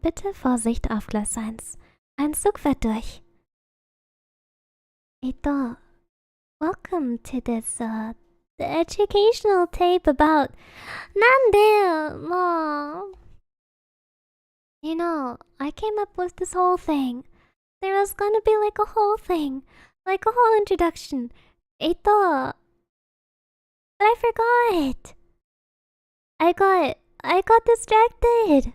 Bitte Vorsicht auf Glas 1. Ein Zug fährt durch. Welcome to this, the educational tape about... Nande! Mom! You know, I came up with this whole thing. There was gonna be like a whole thing. Like a whole introduction. But I forgot. I got distracted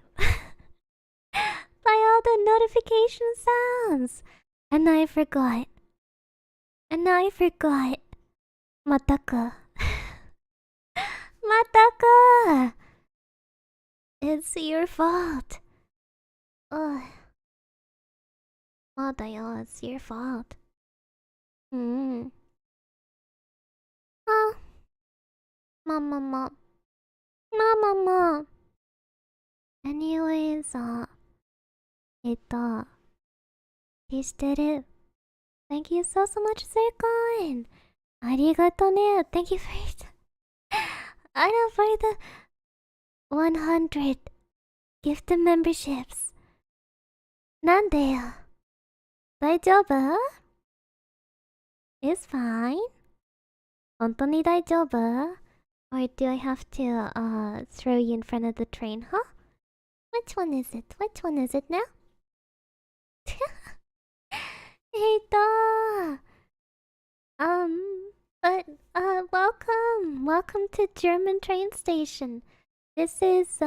by all the notification sounds. And I forgot. Mataka. Mataka! It's your fault. Ugh. Madayo, it's your fault. Oh. Mama. Anyways, Vtuber. Thank you so much, Zircon. Arigato ne. Thank you for the 100 gifted memberships. Nandeyo? Daijoubu? It's fine. Hontoni daijoubu? Or do I have to throw you in front of the train, huh? Which one is it? Which one is it now? Heita! Welcome to German train station. This is,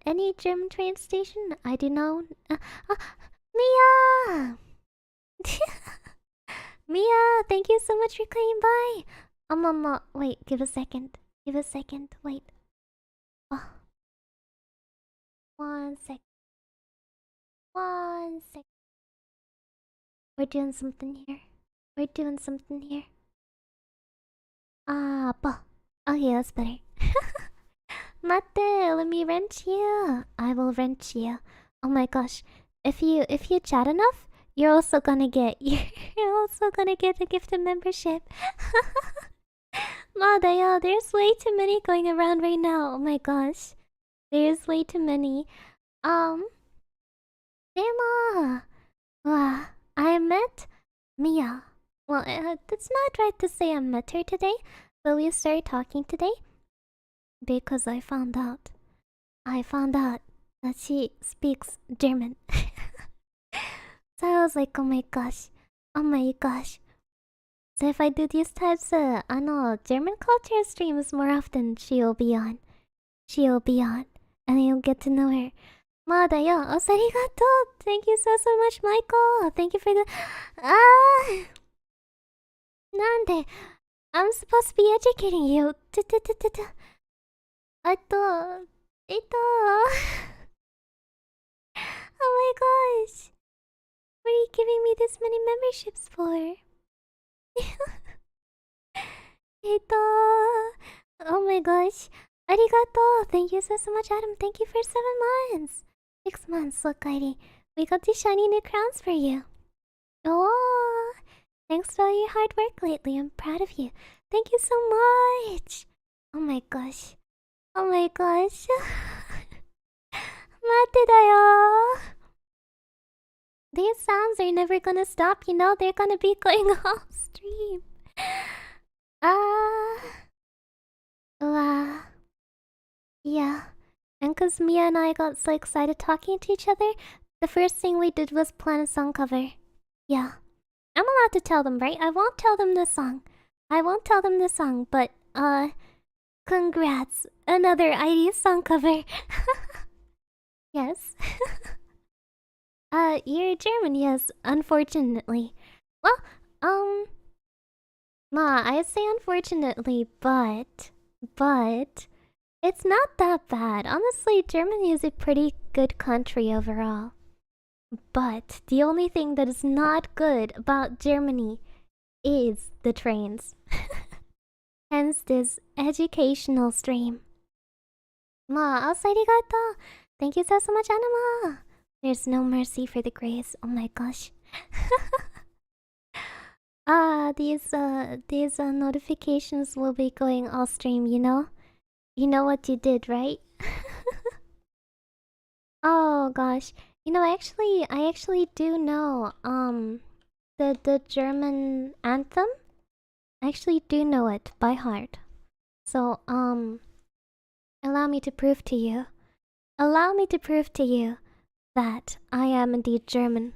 any German train station? I do know. Mia! Mia, thank you so much for coming by. Mama, wait, give a second, wait. Oh. 1 sec. We're doing something here. Okay, that's better. Mate, let me wrench you. I will wrench you. Oh my gosh. If you chat enough, you're also gonna get a gifted membership. Madayo, there's way too many going around right now. Oh my gosh. There's way too many. Emma. I met Mia. Well, it's not right to say I met her today, but we started talking today because I found out that she speaks German. So I was like, oh my gosh. So if I do these types of, German culture streams more often, she'll be on. And you'll get to know her. Madayo, arigato! Thank you so much, Michael! Thank you for the... Nande? I'm supposed to be educating you. Oh my gosh! What are you giving me this many memberships for? Oh my gosh. Arigato! Thank you so much, Adam. Thank you for 7 months. 6 months, look, Airi. We got these shiny new crowns for you. Oh, thanks for all your hard work lately. I'm proud of you. Thank you so much. Oh my gosh. Mate dayo. These sounds are never gonna stop, you know? They're gonna be going off stream. Yeah. And cause Mia and I got so excited talking to each other, the first thing we did was plan a song cover. Yeah. I'm allowed to tell them, right? I won't tell them the song, but, congrats. Another ID song cover. Yes. You're German, yes, unfortunately. Well, I say unfortunately, but it's not that bad. Honestly, Germany is a pretty good country overall. But the only thing that is not good about Germany is the trains. Hence this educational stream. Arigato. Thank you so much, Anima. There's no mercy for the grays. Oh my gosh. These notifications will be going all stream, you know? You know what you did, right? Oh gosh. You know, I actually do know the German anthem. I actually do know it by heart. So allow me to prove to you. Allow me to prove to you that I am indeed German.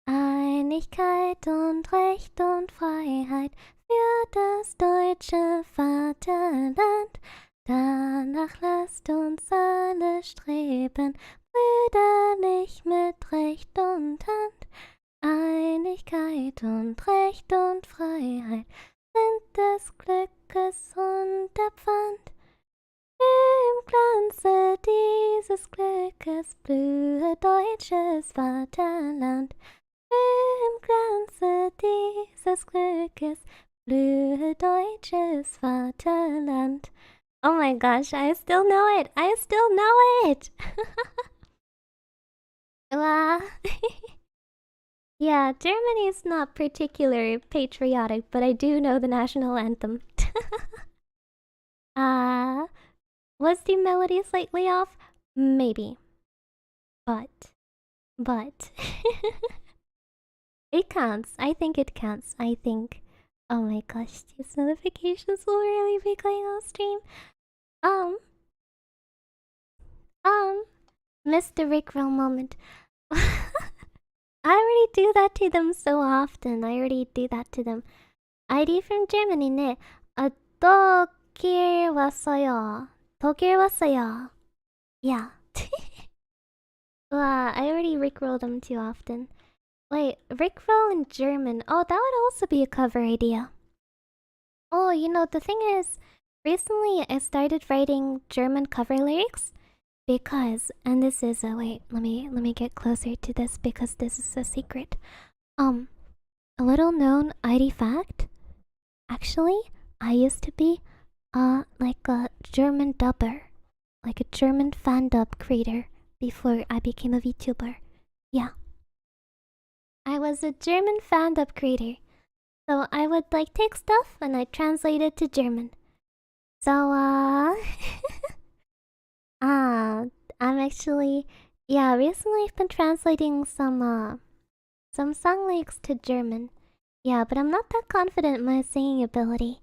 Einigkeit und Recht und Freiheit für das deutsche Vaterland. Danach lasst uns alle streben, brüderlich mit Recht und Hand. Einigkeit und Recht und Freiheit sind des Glückes und der Pfand. Im Glanze dieses Glückes blühe deutsches Vaterland. Im Glanze dieses Glückes blühe deutsches Vaterland. Oh my gosh, I still know it! I still know it! Yeah, Germany is not particularly patriotic, but I do know the national anthem. Was the melody slightly off? Maybe. But... It counts. I think it counts. I think... Oh my gosh, these notifications will really be going on stream. Mr. Rickroll moment. I already do that to them so often. I already do that to them. ID from Germany 네. 독일 왔어요. 독일 왔어요. Yeah. Wow, I already Rickroll them too often. Wait, Rickroll in German. Oh, that would also be a cover idea. Oh, you know, the thing is, recently I started writing German cover lyrics because, and this is a wait, let me get closer to this because this is a secret. A little known ID fact. Actually, I used to be like a German dubber, like a German fan dub creator before I became a VTuber. Yeah. I was a German fan dub creator. So I would like take stuff and I translate it to German. So I'm actually recently I've been translating some song lyrics to German. Yeah, but I'm not that confident in my singing ability.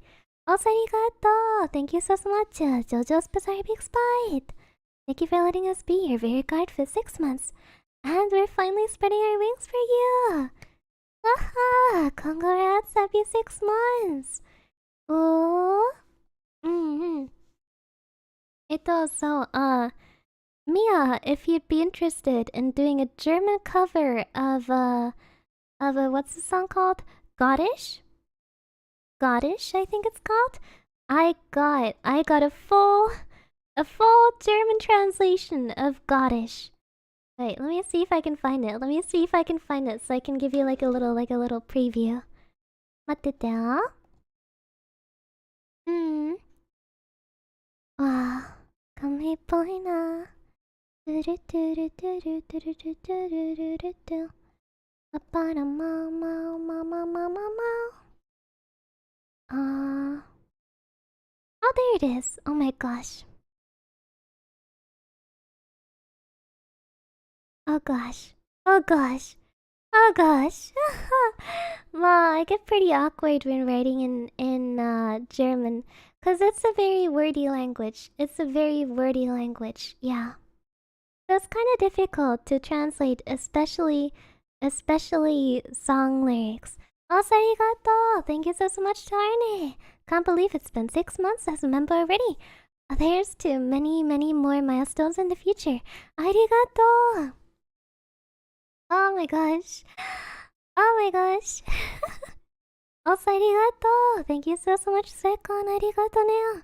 Also, arigato! Thank you so much, JoJo's Bizarre Big Spite! Thank you for letting us be your very guard for 6 months. And we're finally spreading our wings for you! Haha! Congrats, happy 6 months! Oh! So, Mia, if you'd be interested in doing a German cover of what's the song called? Gottish? Gottish, I think it's called. I got a full German translation of Gottish. Wait, let me see if I can find it. Let me see if I can find it so I can give you like a little preview. 待っててよ。わあ、紙っぽいな。トゥルトゥルトゥルトゥルトゥトゥルルルトゥ。パパラマウマウマママママウ。Oh, there it is. Oh my gosh. Oh gosh. Oh gosh. Oh gosh. Well, I get pretty awkward when writing in German, cause it's a very wordy language. It's a very wordy language. Yeah. So it's kind of difficult to translate, especially song lyrics. Oh, arigato! Thank you so much, Tarne. Can't believe it's been 6 months as a member already. There's too many more milestones in the future. Arigato! Oh my gosh. Oh my gosh. Also, arigato! Thank you so much, Sekon. Arigato neo.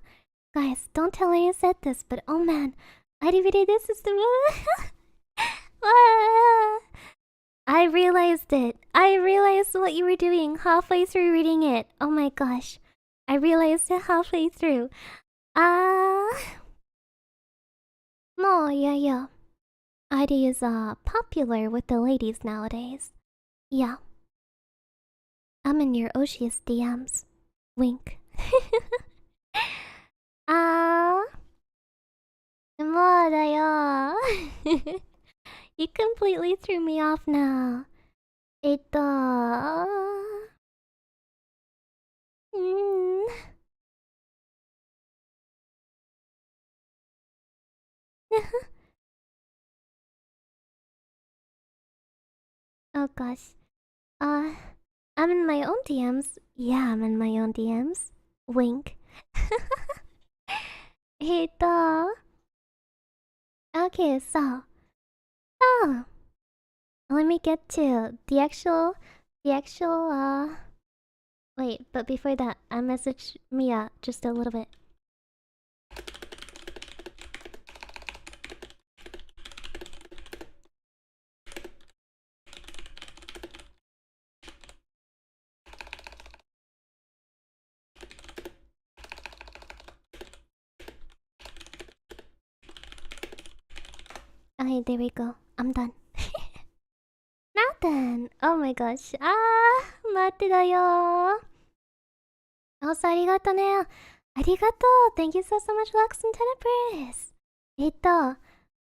Guys, don't tell her you said this, but oh man. Viridis is the I realized it. I realized what you were doing halfway through reading it. Oh my gosh. I realized it halfway through. No, yeah. Airi is popular with the ladies nowadays. Yeah. I'm in your Oshius DMs. Wink. もうだよ。You completely threw me off now. うん。Oh gosh. I'm in my own DMs. Yeah, I'm in my own DMs. Wink. Okay, so. Oh. Let me get to the actual. Wait, but before that, I messaged Mia just a little bit. Okay, there we go. I'm done. Now then. Oh my gosh. 待ってだよ。Also, ありがとね。ありがとう。Thank you so much, Lux and Tenebris.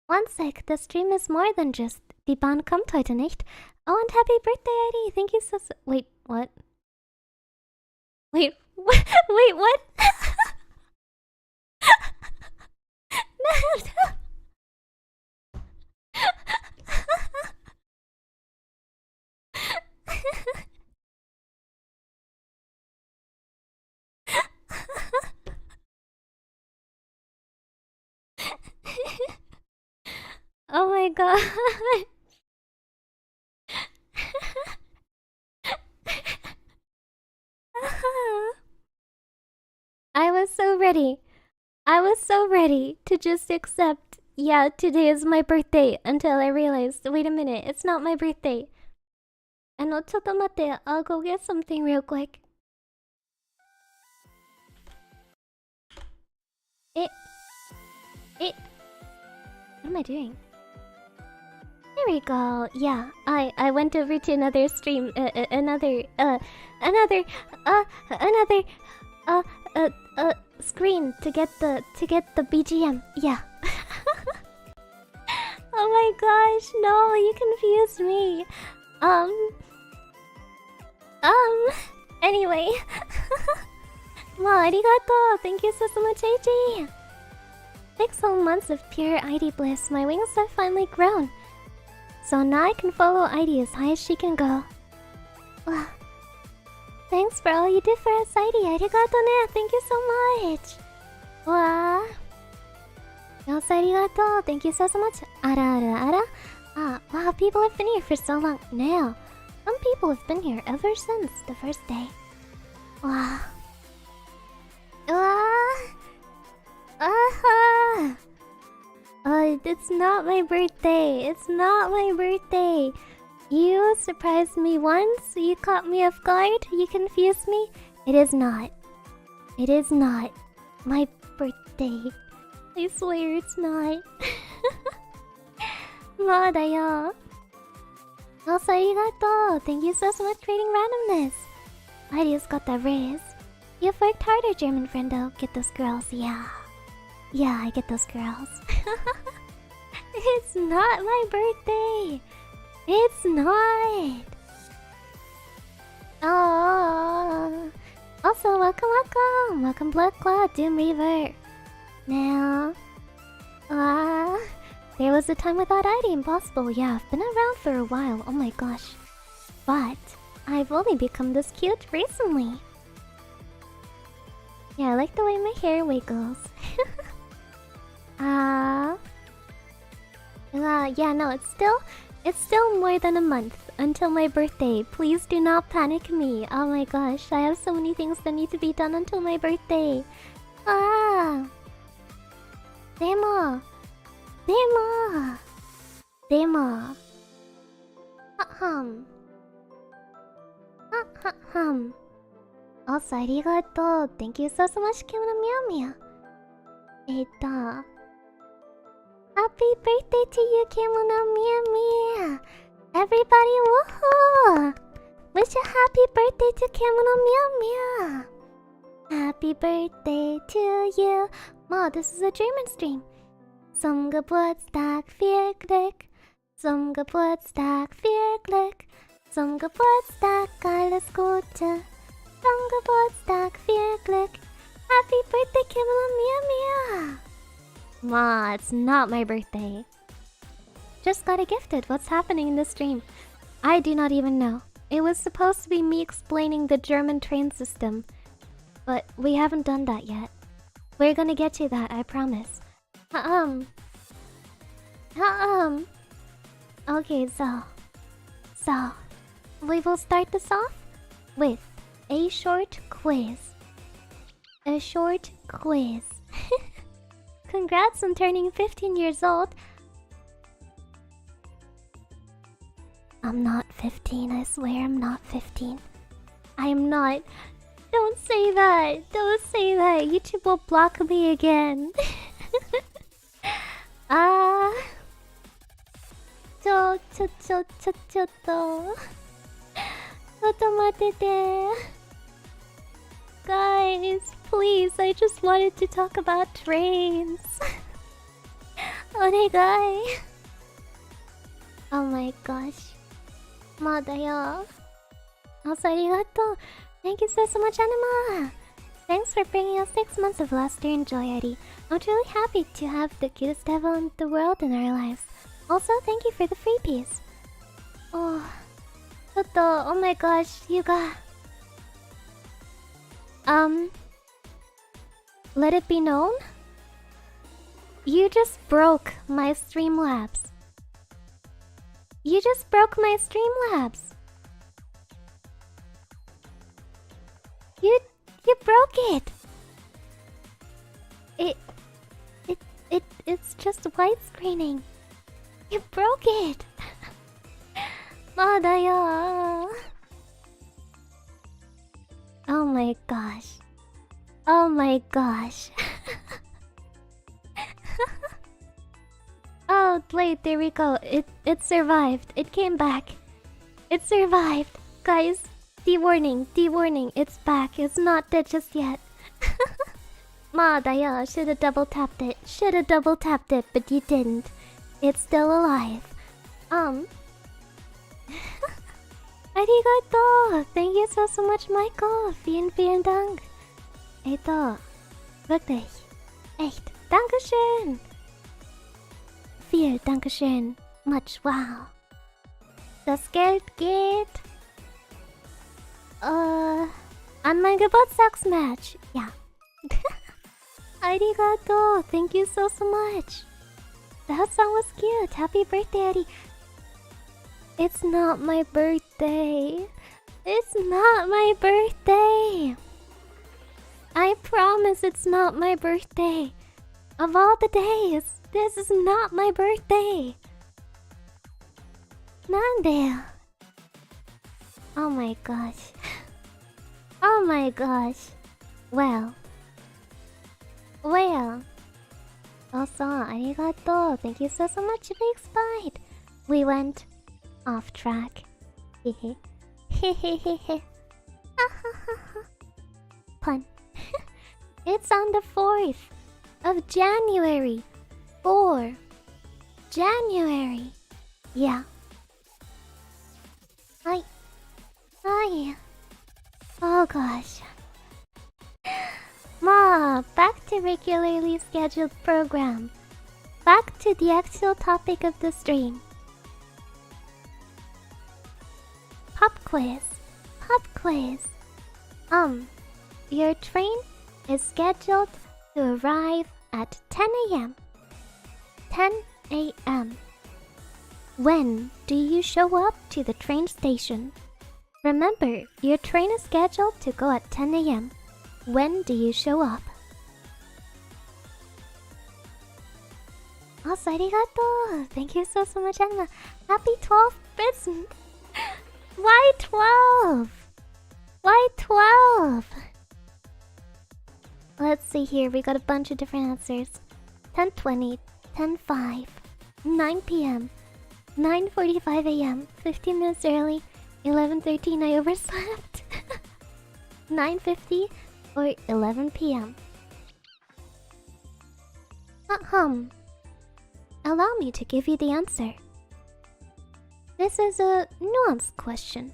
One sec. The stream is more than just die Bahn kommt heute nicht. Oh, and happy birthday, Airi. Thank you so. Wait, what? Wait, wait, what? No. Oh my god. I was so ready. I was so ready to just accept, yeah, today is my birthday until I realized, wait a minute, it's not my birthday. And I'll go get something real quick. What am I doing? There we go. Yeah, I went over to another stream, another screen to get the BGM. Yeah. Oh my gosh, no, you confused me. Anyway. Wow, arigato. Thank you so much, AG. 6 whole months of pure ID bliss. My wings have finally grown. So now I can follow ID as high as she can go. Wow. Thanks for all you do for us, ID. Arigato ne. Thank you so much. Wow. Also, arigato. Thank you so much. Ara. Wow, people have been here for so long now. Some people have been here ever since the first day. Wow. It's not my birthday. It's not my birthday. You surprised me once. You caught me off guard. You confused me. It is not. It is not my birthday. I swear it's not. Madayo. Also, arigato. Thank you so much for creating randomness. I just got that raise. You've worked harder, German friendo. Get those girls, yeah. Yeah, I get those girls. It's not my birthday. It's not. Oh. Also, welcome. Welcome, Blood Claw, Doom Reaver. Now. There was a time without ID impossible. Yeah, I've been around for a while. Oh my gosh. But I've only become this cute recently. Yeah, I like the way my hair wiggles. Yeah, no, it's still more than a month until my birthday. Please do not panic me. Oh my gosh, I have so many things that need to be done until my birthday. Demo. Also, arigato. Thank you so much, Kimura Mia. Happy birthday to you, Kimura Mia. Everybody, woohoo! Wish a happy birthday to Kimura Mia. Happy birthday to you. Wow, this is a German stream. Som Geburtstag, viel Glück. Zum Geburtstag, viel Glück. Zum Geburtstag, alles Gute. Zum Geburtstag, viel Glück. Happy birthday, Kimala Mia Mia. Ma, it's not my birthday. Just got it gifted. What's happening in this stream? I do not even know. It was supposed to be me explaining the German train system, but we haven't done that yet. We're gonna get to that, I promise. Okay, so we will start this off with a short quiz. A short quiz. Congrats on turning 15 years old. I'm not 15, I swear I'm not 15. I am not. Don't say that. Don't say that. YouTube will block me again. Guys, please, I just wanted to talk about trains. Onegai. Oh my gosh. Madayo. Also, arigato. Thank you so much, Anima. Thanks for bringing us 6 months of laughter and joy, Airi. I'm truly happy to have the cutest devil in the world in our lives. Also, thank you for the freebies. Oh, Toto, oh my gosh, you got... Let it be known? You just broke my Streamlabs. You just broke my Streamlabs. You broke it. It's just widescreening. You broke it. Madaya. Oh my gosh. Oh my gosh. Oh wait, there we go. It survived. It came back. It survived. Guys, de-warning, de-warning. It's back. It's not dead just yet. Madaya, shoulda double tapped it. Shoulda double tapped it, but you didn't. It's still alive. Arigato! Thank you so much, Michael. Vielen Dank. Wirklich. Echt. Dankeschön. Viel Dankeschön. Much wow. Das Geld geht... an mein Geburtstagsmatch. Ja. Arigato. Thank you so much. That song was cute. Happy birthday, Airi. It's not my birthday. It's not my birthday. I promise it's not my birthday. Of all the days, this is not my birthday. Nande. Oh my gosh. Oh my gosh. Well. Also, arigato. Thank you so much, Big Spite. We went off track. Hehehehe. Pun. It's on the 4th of January. 4 January. Yeah. Hi. Oh gosh. Ma, back to regularly scheduled program. Back to the actual topic of the stream. Pop quiz. Pop quiz. Your train is scheduled to arrive at 10 a.m. 10 a.m. When do you show up to the train station? Remember, your train is scheduled to go at 10 a.m. When do you show up? Also, arigato! Thank you so much, Anna. Happy 12th bits! Why 12? Why 12? Let's see here, we got a bunch of different answers. 10:20, 10:05, 9 p.m., 9:45 a.m., 15 minutes early, 11:13 I overslept, 9:50, or 11 p.m. allow me to give you the answer. This is a nuanced question.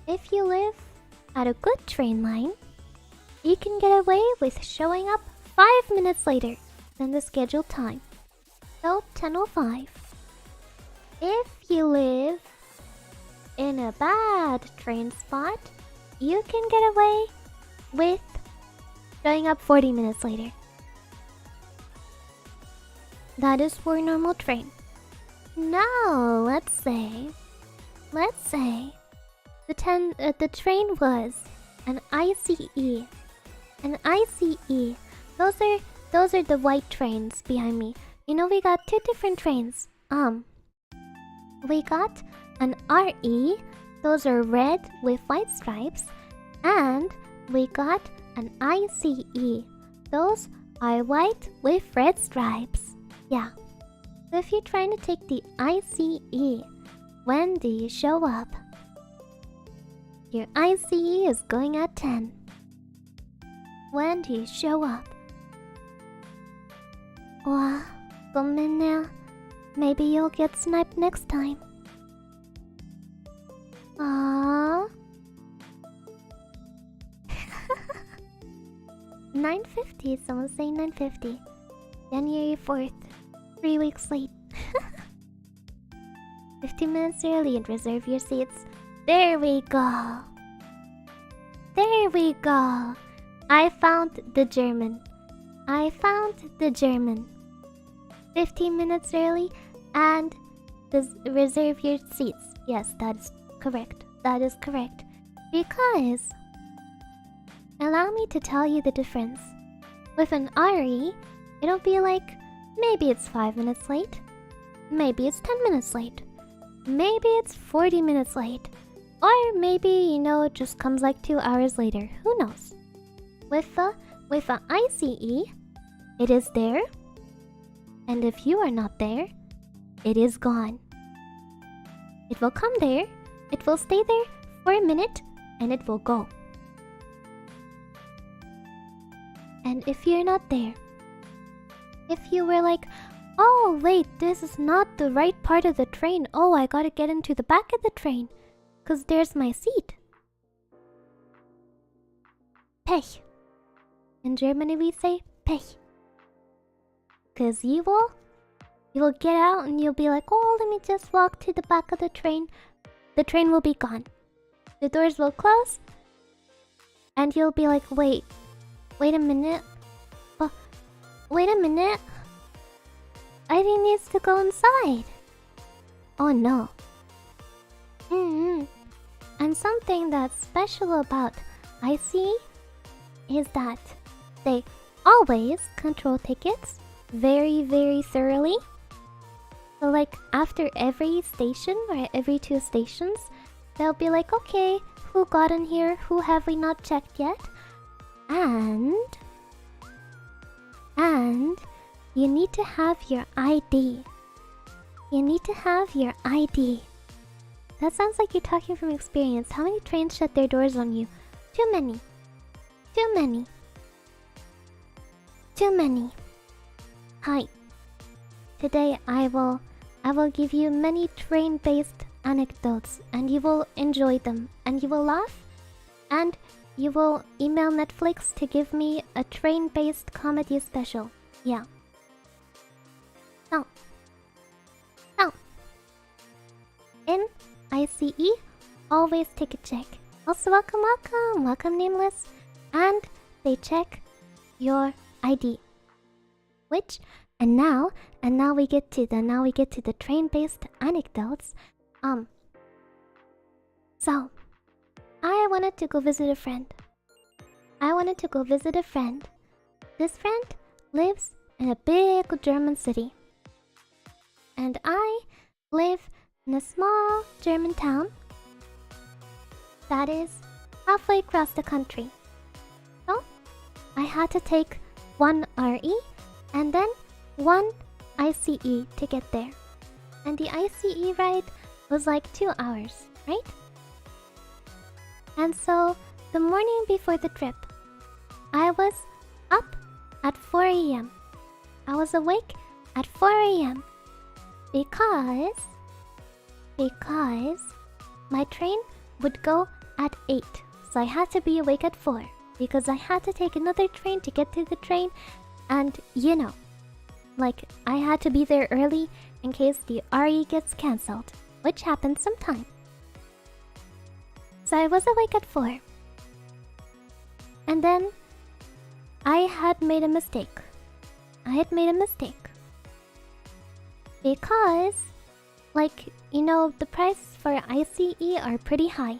If you live at a good train line, you can get away with showing up 5 minutes later than the scheduled time. So 10:05. If you live in a bad train spot, you can get away with showing up 40 minutes later. That is for a normal train. Now, let's say the train was an ICE. An ICE. Those are the white trains behind me. You know, we got two different trains. We got an RE. Those are red with white stripes. And we got an ICE. Those are white with red stripes. Yeah. So if you're trying to take the ICE, when do you show up? Your ICE is going at 10. When do you show up? Wow, ごめんね. Maybe you'll get sniped next time. Aww. 9:50, someone's saying 9:50. January 4th, 3 weeks late. 15 minutes early and reserve your seats. There we go. There we go. I found the German. 15 minutes early and reserve your seats. Yes, that is correct. That is correct. Because, allow me to tell you the difference. With an Airi, it'll be like, maybe it's 5 minutes late. Maybe it's 10 minutes late. Maybe it's 40 minutes late. Or maybe, it just comes like 2 hours later. Who knows? With a ICE, it is there. And if you are not there, it is gone. It will come there, it will stay there for a minute, and it will go. And if you're not there, if you were like, oh wait, this is not the right part of the train. Oh, I gotta get into the back of the train, 'cause there's my seat. Pech. In Germany we say Pech. 'Cause you will get out and you'll be like, oh, let me just walk to the back of the train. The train will be gone. The doors will close. And you'll be like, wait a minute. Wait a minute. Airi needs to go inside. Oh no. And something that's special about IC is that they always control tickets very, very thoroughly. So like after every station or every 2 stations, they'll be like, okay, who got in here? Who have we not checked yet? And you need to have your ID. You need to have your ID. That sounds like you're talking from experience. How many trains shut their doors on you? Too many. Too many. Too many. Hi. Today I will give you many train-based anecdotes and you will enjoy them and you will laugh and you will email Netflix to give me a train-based comedy special. Yeah. Now. In ICE, always take a check. Also, welcome, Nameless. And they check your ID. And now we get to the train-based anecdotes. So I wanted to go visit a friend. This friend lives in a big German city. And I live in a small German town that is halfway across the country. So I had to take one RE and then one ICE to get there. And the ICE ride was like 2 hours, right? And so the morning before the trip, I was up at 4 a.m. I was awake at 4 a.m. because my train would go at 8. So I had to be awake at 4 because I had to take another train to get to the train, and you know, like I had to be there early in case the Airi gets cancelled, which happens sometime. So I was awake at 4. And then I had made a mistake. Because, like, you know, the price for ICE are pretty high.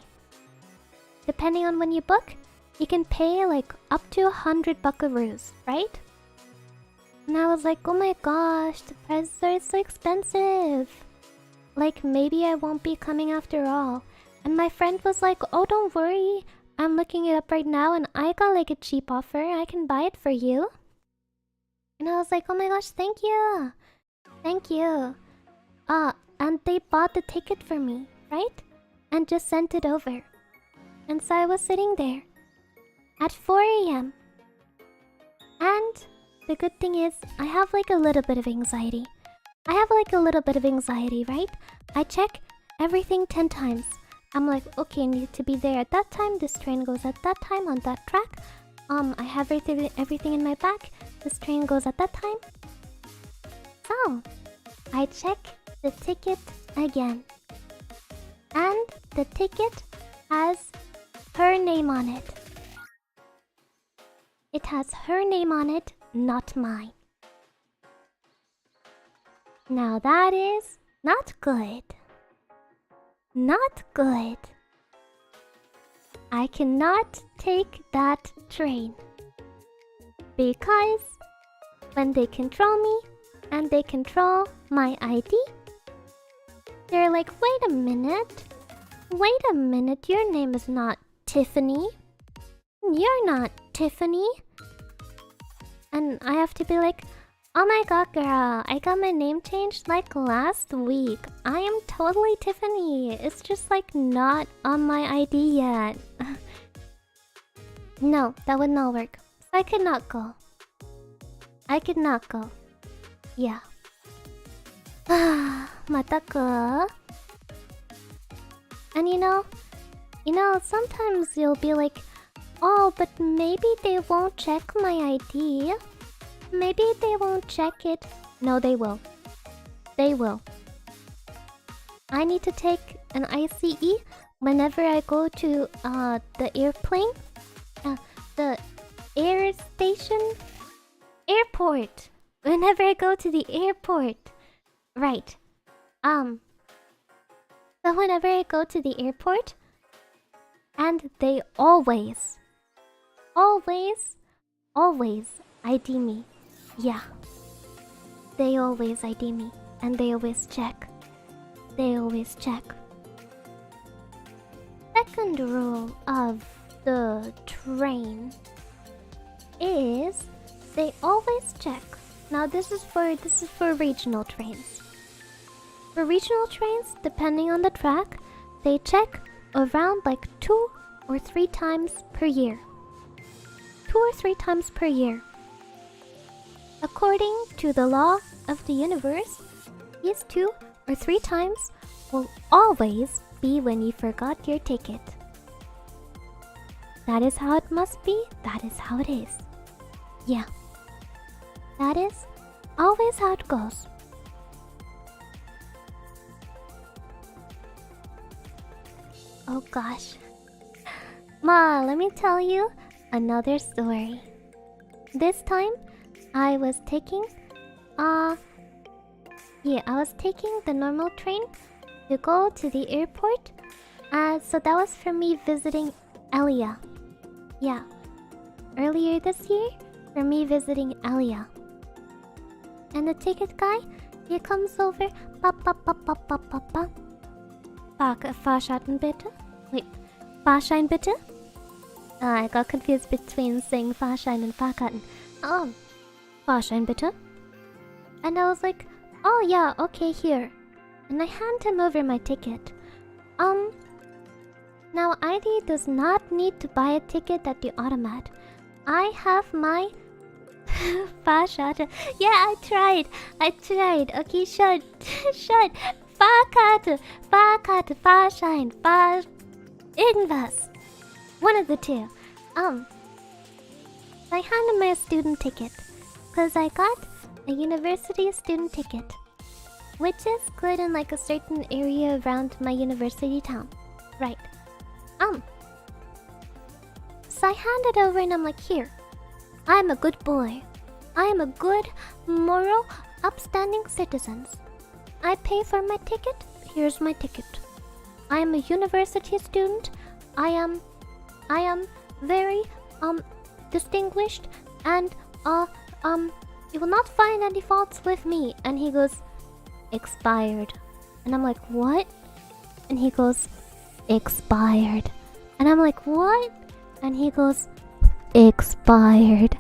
Depending on when you book, you can pay like up to 100 buckaroos, right? And I was like, oh my gosh, the prices are so expensive. Like, maybe I won't be coming after all. And my friend was like, oh, don't worry. I'm looking it up right now and I got like a cheap offer. I can buy it for you. And I was like, oh my gosh, thank you. Thank you. And they bought the ticket for me, right? And just sent it over. And so I was sitting there at 4 a.m. And the good thing is, I have like a little bit of anxiety. Right? I check everything 10 times. I'm like, okay, I need to be there at that time. This train goes at that time on that track. I have everything in my bag. This train goes at that time. So, I check the ticket again. And the ticket has her name on it. It has her name on it, not mine. Now that is not good. Not good. I cannot take that train. Because when they control me and they control my ID, they're like, wait a minute, your name is not Tiffany. You're not Tiffany. And I have to be like, oh my god, girl, I got my name changed like last week. I am totally Tiffany. It's just like not on my ID yet. No, that would not work. So I could not go. Yeah. Mataku. And you know, sometimes you'll be like, oh, but maybe they won't check my ID. Maybe they won't check it. No, they will. They will. I need to take an ICE whenever I go to the airplane. The air station? Airport. Whenever I go to the airport. Right. So whenever I go to the airport, and they always ID me. Yeah. They always ID me. And they always check. Second rule of the train is they always check. Now this is for regional trains. For regional trains, depending on the track, they check around like 2 or 3 times per year. 2 or 3 times per year. According to the law of the universe, these 2 or 3 times will always be when you forgot your ticket. That is how it must be. That is how it is. Yeah. That is always how it goes. Oh gosh. Ma, let me tell you another story. This time, I was taking the normal train to go to the airport. So that was for me visiting Elia. Yeah. Earlier this year, for me visiting Elia. And the ticket guy, he comes over. Fahrschein bitte? Wait, Fahrschein bitte? I got confused between saying Fahrschein and Fahrkarten. Fahrschein bitte? And I was like, oh yeah, okay, here. And I hand him over my ticket. Now ID does not need to buy a ticket at the automat. I have my Fasha. Yeah, I tried. Okay, shut. Shut. Fakata. Fakata. Fashine. Fash. Ingvas. One of the two. I handed my student ticket. Because I got a university student ticket. Which is good in like a certain area around my university town. Right. So I hand it over and I'm like, here. I'm a good boy. I am a good, moral, upstanding citizen. I pay for my ticket. Here's my ticket. I am a university student. I am very, distinguished and, you will not find any faults with me. And he goes, expired. And I'm like, what? And he goes, expired. And I'm like, what? And he goes, expired.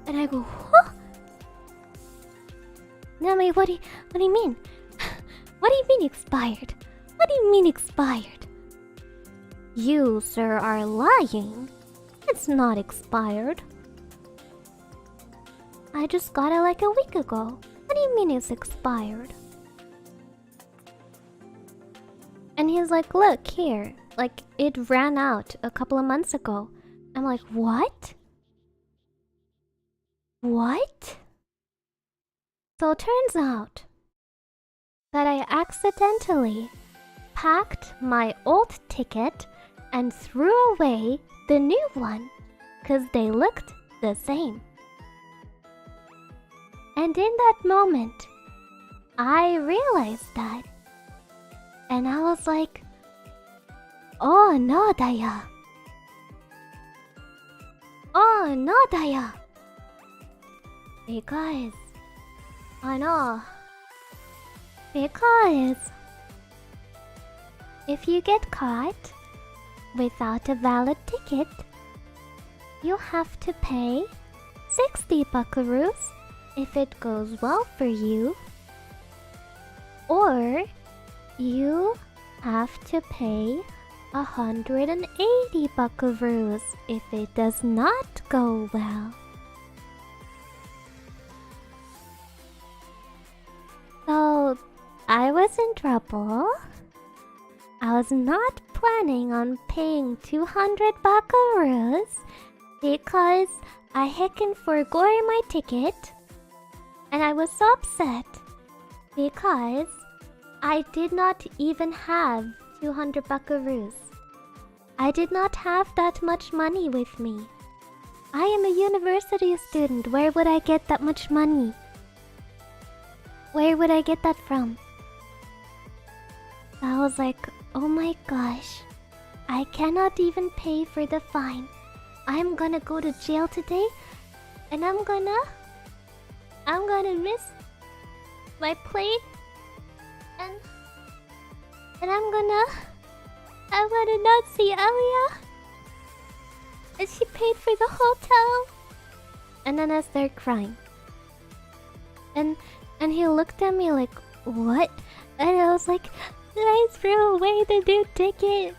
And I go, huh? Nami, what do you mean? What do you mean expired? What do you mean expired? You, sir, are lying. It's not expired. I just got it like a week ago. What do you mean it's expired? And he's like, look here. Like, it ran out a couple of months ago. I'm like, what? What? So it turns out that I accidentally packed my old ticket and threw away the new one because they looked the same. And in that moment, I realized that. And I was like, oh no, Daya. Oh no, Daya. Because, I know. Because if you get caught without a valid ticket, you have to pay 60 buckaroos if it goes well for you, or you have to pay 180 buckaroos if it does not go well. So I was in trouble. I was not planning on paying 200 buckaroos because I heckin' forgot my ticket. And I was so upset because I did not even have 200 buckaroos. I did not have that much money with me. I am a university student. Where would I get that much money? Where would I get that from? I was like, oh my gosh. I cannot even pay for the fine. I'm gonna go to jail today and I'm gonna miss my plane and I'm gonna not see Elia. And she paid for the hotel. And then I started crying. And he looked at me like, what? And I was like, I threw away the new ticket.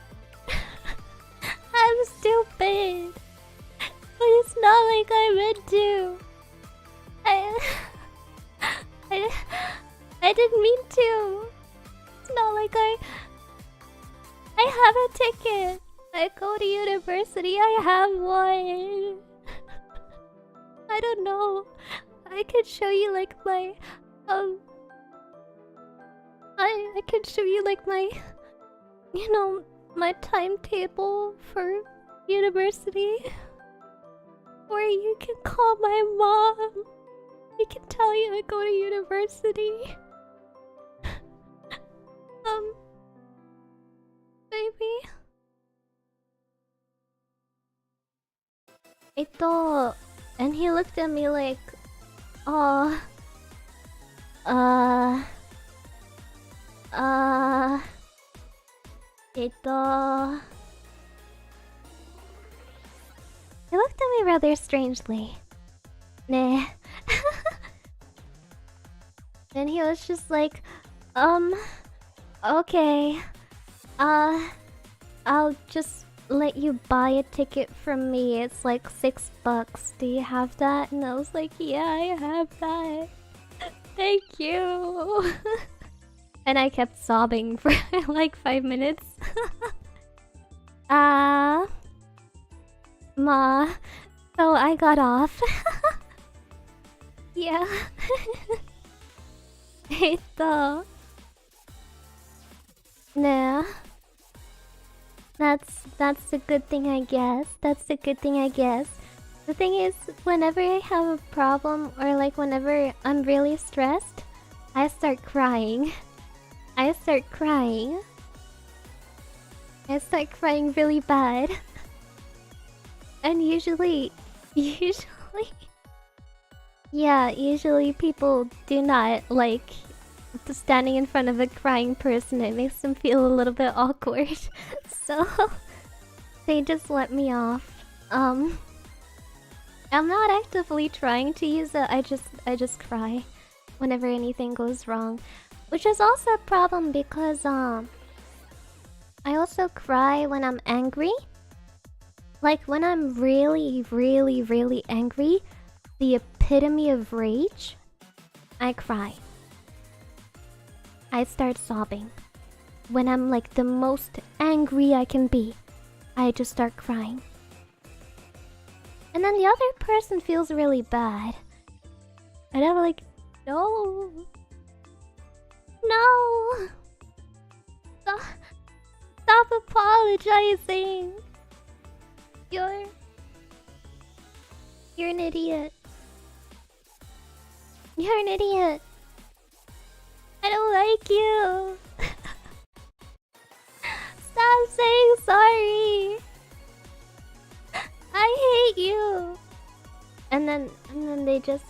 I'm stupid. But it's not like I meant to. I didn't mean to. It's not like I have a ticket. I go to university. I have one. I don't know. I could show you like my I could show you like my my timetable for university. Or you can call my mom. I can tell you I go to university. Baby. And he looked at me like, oh, he looked at me rather strangely. Nah. And he was just like, okay. I'll just let you buy a ticket from me. It's like $6. Do you have that? And I was like, yeah, I have that. Thank you. And I kept sobbing for like 5 minutes. Ma. So I got off. Yeah. Nah. That's a good thing, I guess. That's a good thing, I guess. The thing is, whenever I have a problem or like whenever I'm really stressed, I start crying. I start crying. I start crying really bad. And usually, yeah, usually people do not like standing in front of a crying person. It makes them feel a little bit awkward. So they just let me off. I'm not actively trying to use it. I just cry whenever anything goes wrong, which is also a problem because I also cry when I'm angry. Like when I'm really, really, really angry, the epitome of rage, I cry. I start sobbing. When I'm like the most angry I can be, I just start crying. And then the other person feels really bad. And I'm like, no. No. Stop apologizing. You're an idiot. You're an idiot. I don't like you. Stop saying sorry. I hate you. And then they just,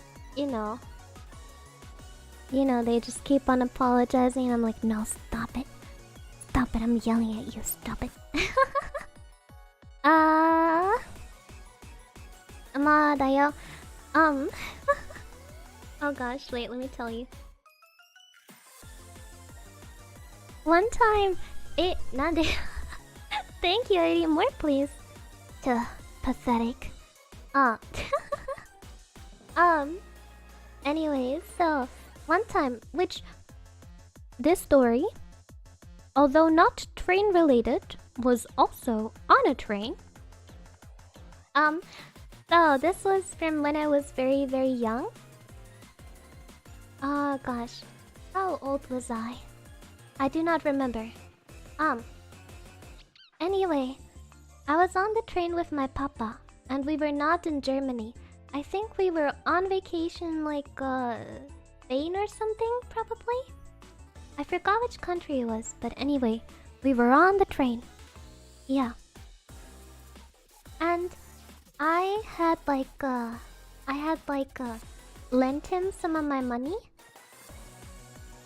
they just keep on apologizing. And I'm like, no, stop it. Stop it. I'm yelling at you. Stop it. Amadayo. Oh gosh, wait, let me tell you. One time, nande. Thank you, Airi. More, please. Pathetic. Anyways, so one time, which this story, although not train related, was also on a train. So this was from when I was very, very young. Oh gosh, how old was I? I do not remember. Anyway, I was on the train with my papa, and we were not in Germany. I think we were on vacation like, Spain or something, probably? I forgot which country it was, but anyway, we were on the train. Yeah. And I had lent him some of my money.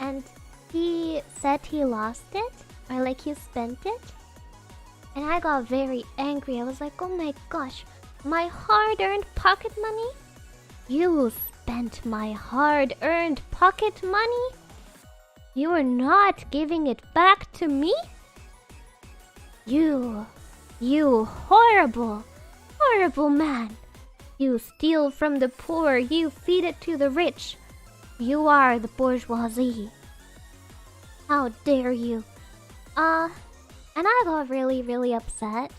And he said he lost it, or like he spent it. And I got very angry. I was like, oh my gosh, my hard-earned pocket money? You spent my hard-earned pocket money? You are not giving it back to me? You horrible, horrible man. You steal from the poor, you feed it to the rich. You are the bourgeoisie. How dare you? And I got really, really upset.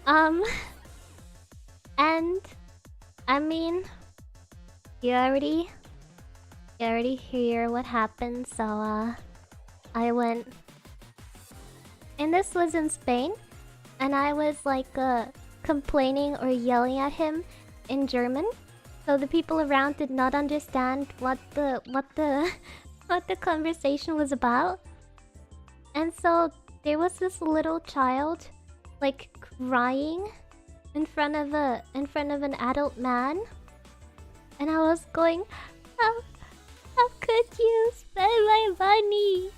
And I mean, you already hear what happened, so I went, and this was in Spain, and I was like complaining or yelling at him in German, so the people around did not understand what the conversation was about. And so there was this little child like crying in front of an adult man, and I was going, how could you spend my money?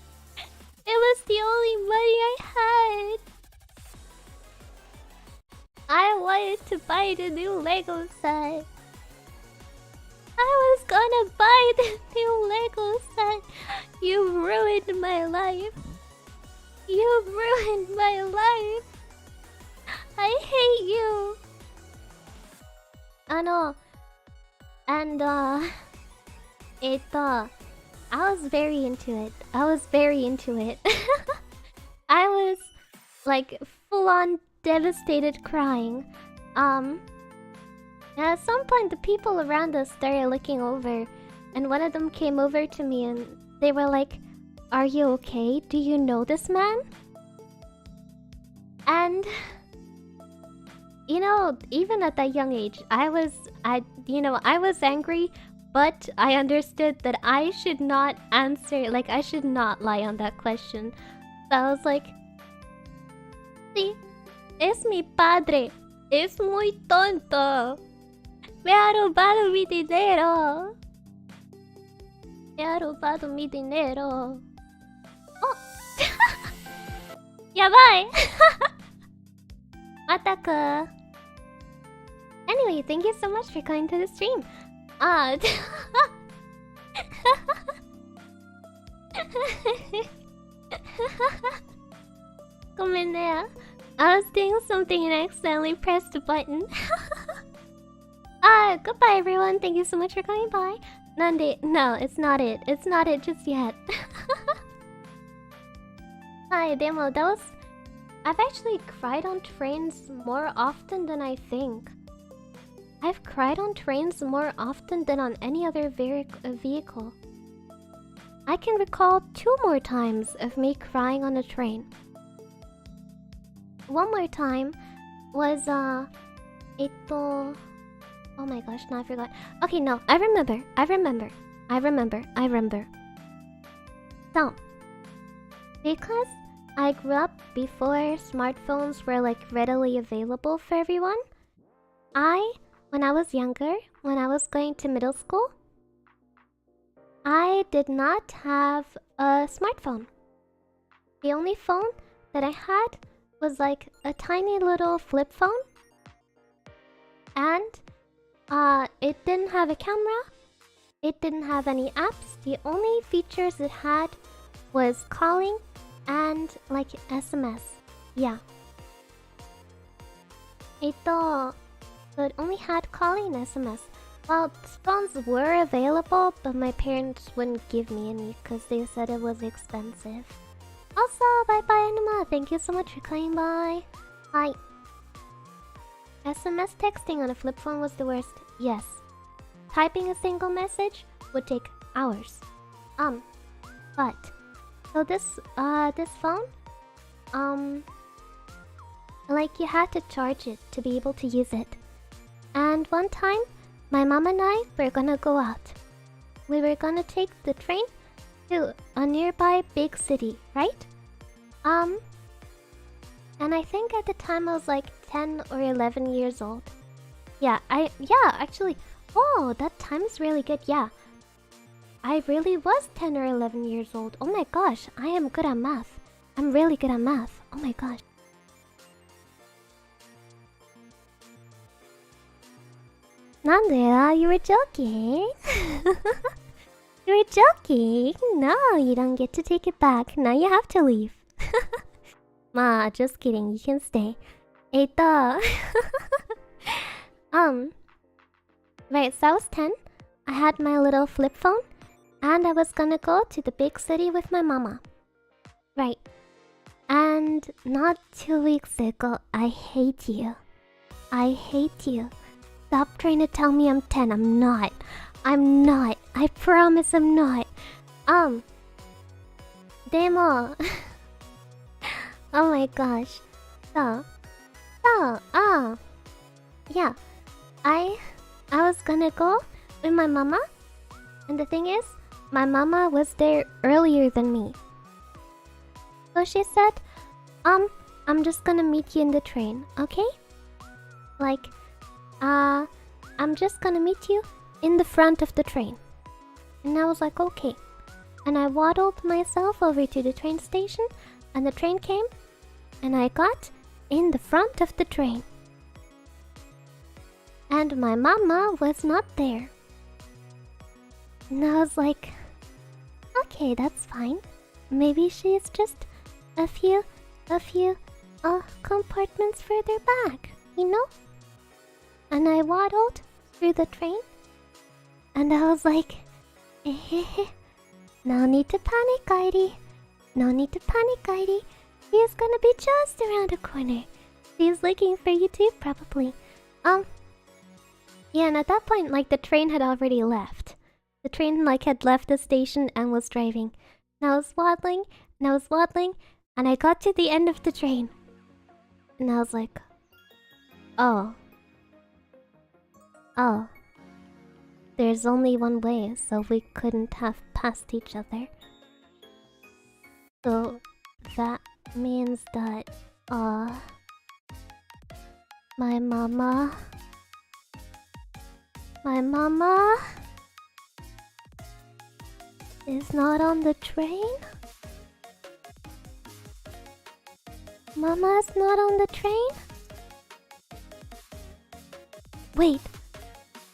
It was the only money I had. I wanted to buy the new Lego set. I was gonna buy the new Lego set. You ruined my life. You've ruined my life. I hate you. I know. And I was very into it. I was like full on devastated crying. And at some point the people around us started looking over, and one of them came over to me and they were like, "Are you okay? Do you know this man?" And you know, even at that young age, I was angry, but I understood that I should not answer, like I should not lie on that question. So I was like, "Sí, es mi padre. Es muy tonto. Me ha robado mi dinero. Me ha robado mi dinero." Oh! Yabai! Ataka! Anyway, thank you so much for coming to the stream. Gomenne. I was doing something and I accidentally pressed a button. Goodbye everyone. Thank you so much for coming by. Nande, no, it's not it. It's not it just yet. Hi, demo. I've actually cried on trains more often than I think. I've cried on trains more often than on any other vehicle. I can recall 2 more times of me crying on a train. One more time was, oh my gosh, now I forgot. Okay, no, I remember. So, because I grew up before smartphones were like readily available for everyone, when I was younger, when I was going to middle school, I did not have a smartphone. The only phone that I had was like a tiny little flip phone, and it didn't have a camera, it didn't have any apps. The only features it had was calling and like SMS. Yeah. So it only had calling and SMS. Well, phones were available, but my parents wouldn't give me any because they said it was expensive. Also, bye-bye Anima, thank you so much for coming by. Hi. SMS texting on a flip phone was the worst. Yes. Typing a single message would take hours. But so this phone, like you had to charge it to be able to use it. And one time, my mom and I were gonna go out. We were gonna take the train to a nearby big city, right? And I think at the time I was like 10 or 11 years old. Yeah, actually, oh, that time is really good, yeah. I really was 10 or 11 years old. Oh my gosh, I am good at math. I'm really good at math. Oh my gosh. Nandea, you were joking. You were joking. No, you don't get to take it back. Now you have to leave. Ma, just kidding. You can stay. Eita. Right, so I was 10. I had my little flip phone. And I was gonna go to the big city with my mama. Right. And not 2 weeks ago, I hate you. I hate you. Stop trying to tell me I'm 10. I'm not. I'm not. I promise I'm not. Demo. Oh my gosh. Yeah. I was gonna go with my mama. And the thing is, my mama was there earlier than me. So she said, I'm just gonna meet you in the train, okay? Like, I'm just gonna meet you in the front of the train. And I was like, okay. And I waddled myself over to the train station, and the train came, and I got in the front of the train. And my mama was not there. And I was like, okay, that's fine. Maybe she's just a few compartments further back, you know? And I waddled through the train, and I was like, no need to panic, Airi. No need to panic, Airi. He is gonna be just around the corner. He's looking for you too, probably. Yeah, and at that point, like, the train had already left. The train, like, had left the station and was driving. And I was waddling, and I got to the end of the train. And I was like, oh. Oh. There's only one way, so we couldn't have passed each other. So, that means that, my mama is not on the train? Mama's not on the train? Wait,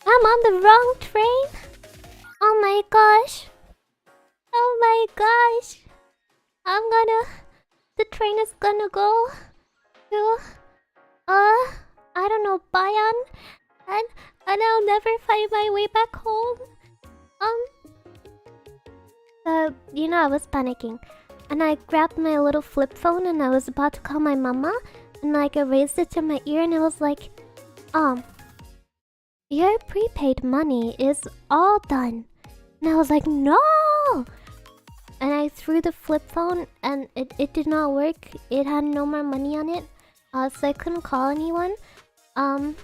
I'm on the wrong train? Oh my gosh. Oh my gosh. The train is gonna go to, I don't know, Bayan, and I'll never find my way back home. You know, I was panicking, and I grabbed my little flip phone, and I was about to call my mama, and like I raised it to my ear, and it was like, your prepaid money is all done. And I was like, no! And I threw the flip phone, and it did not work. It had no more money on it, so I couldn't call anyone. And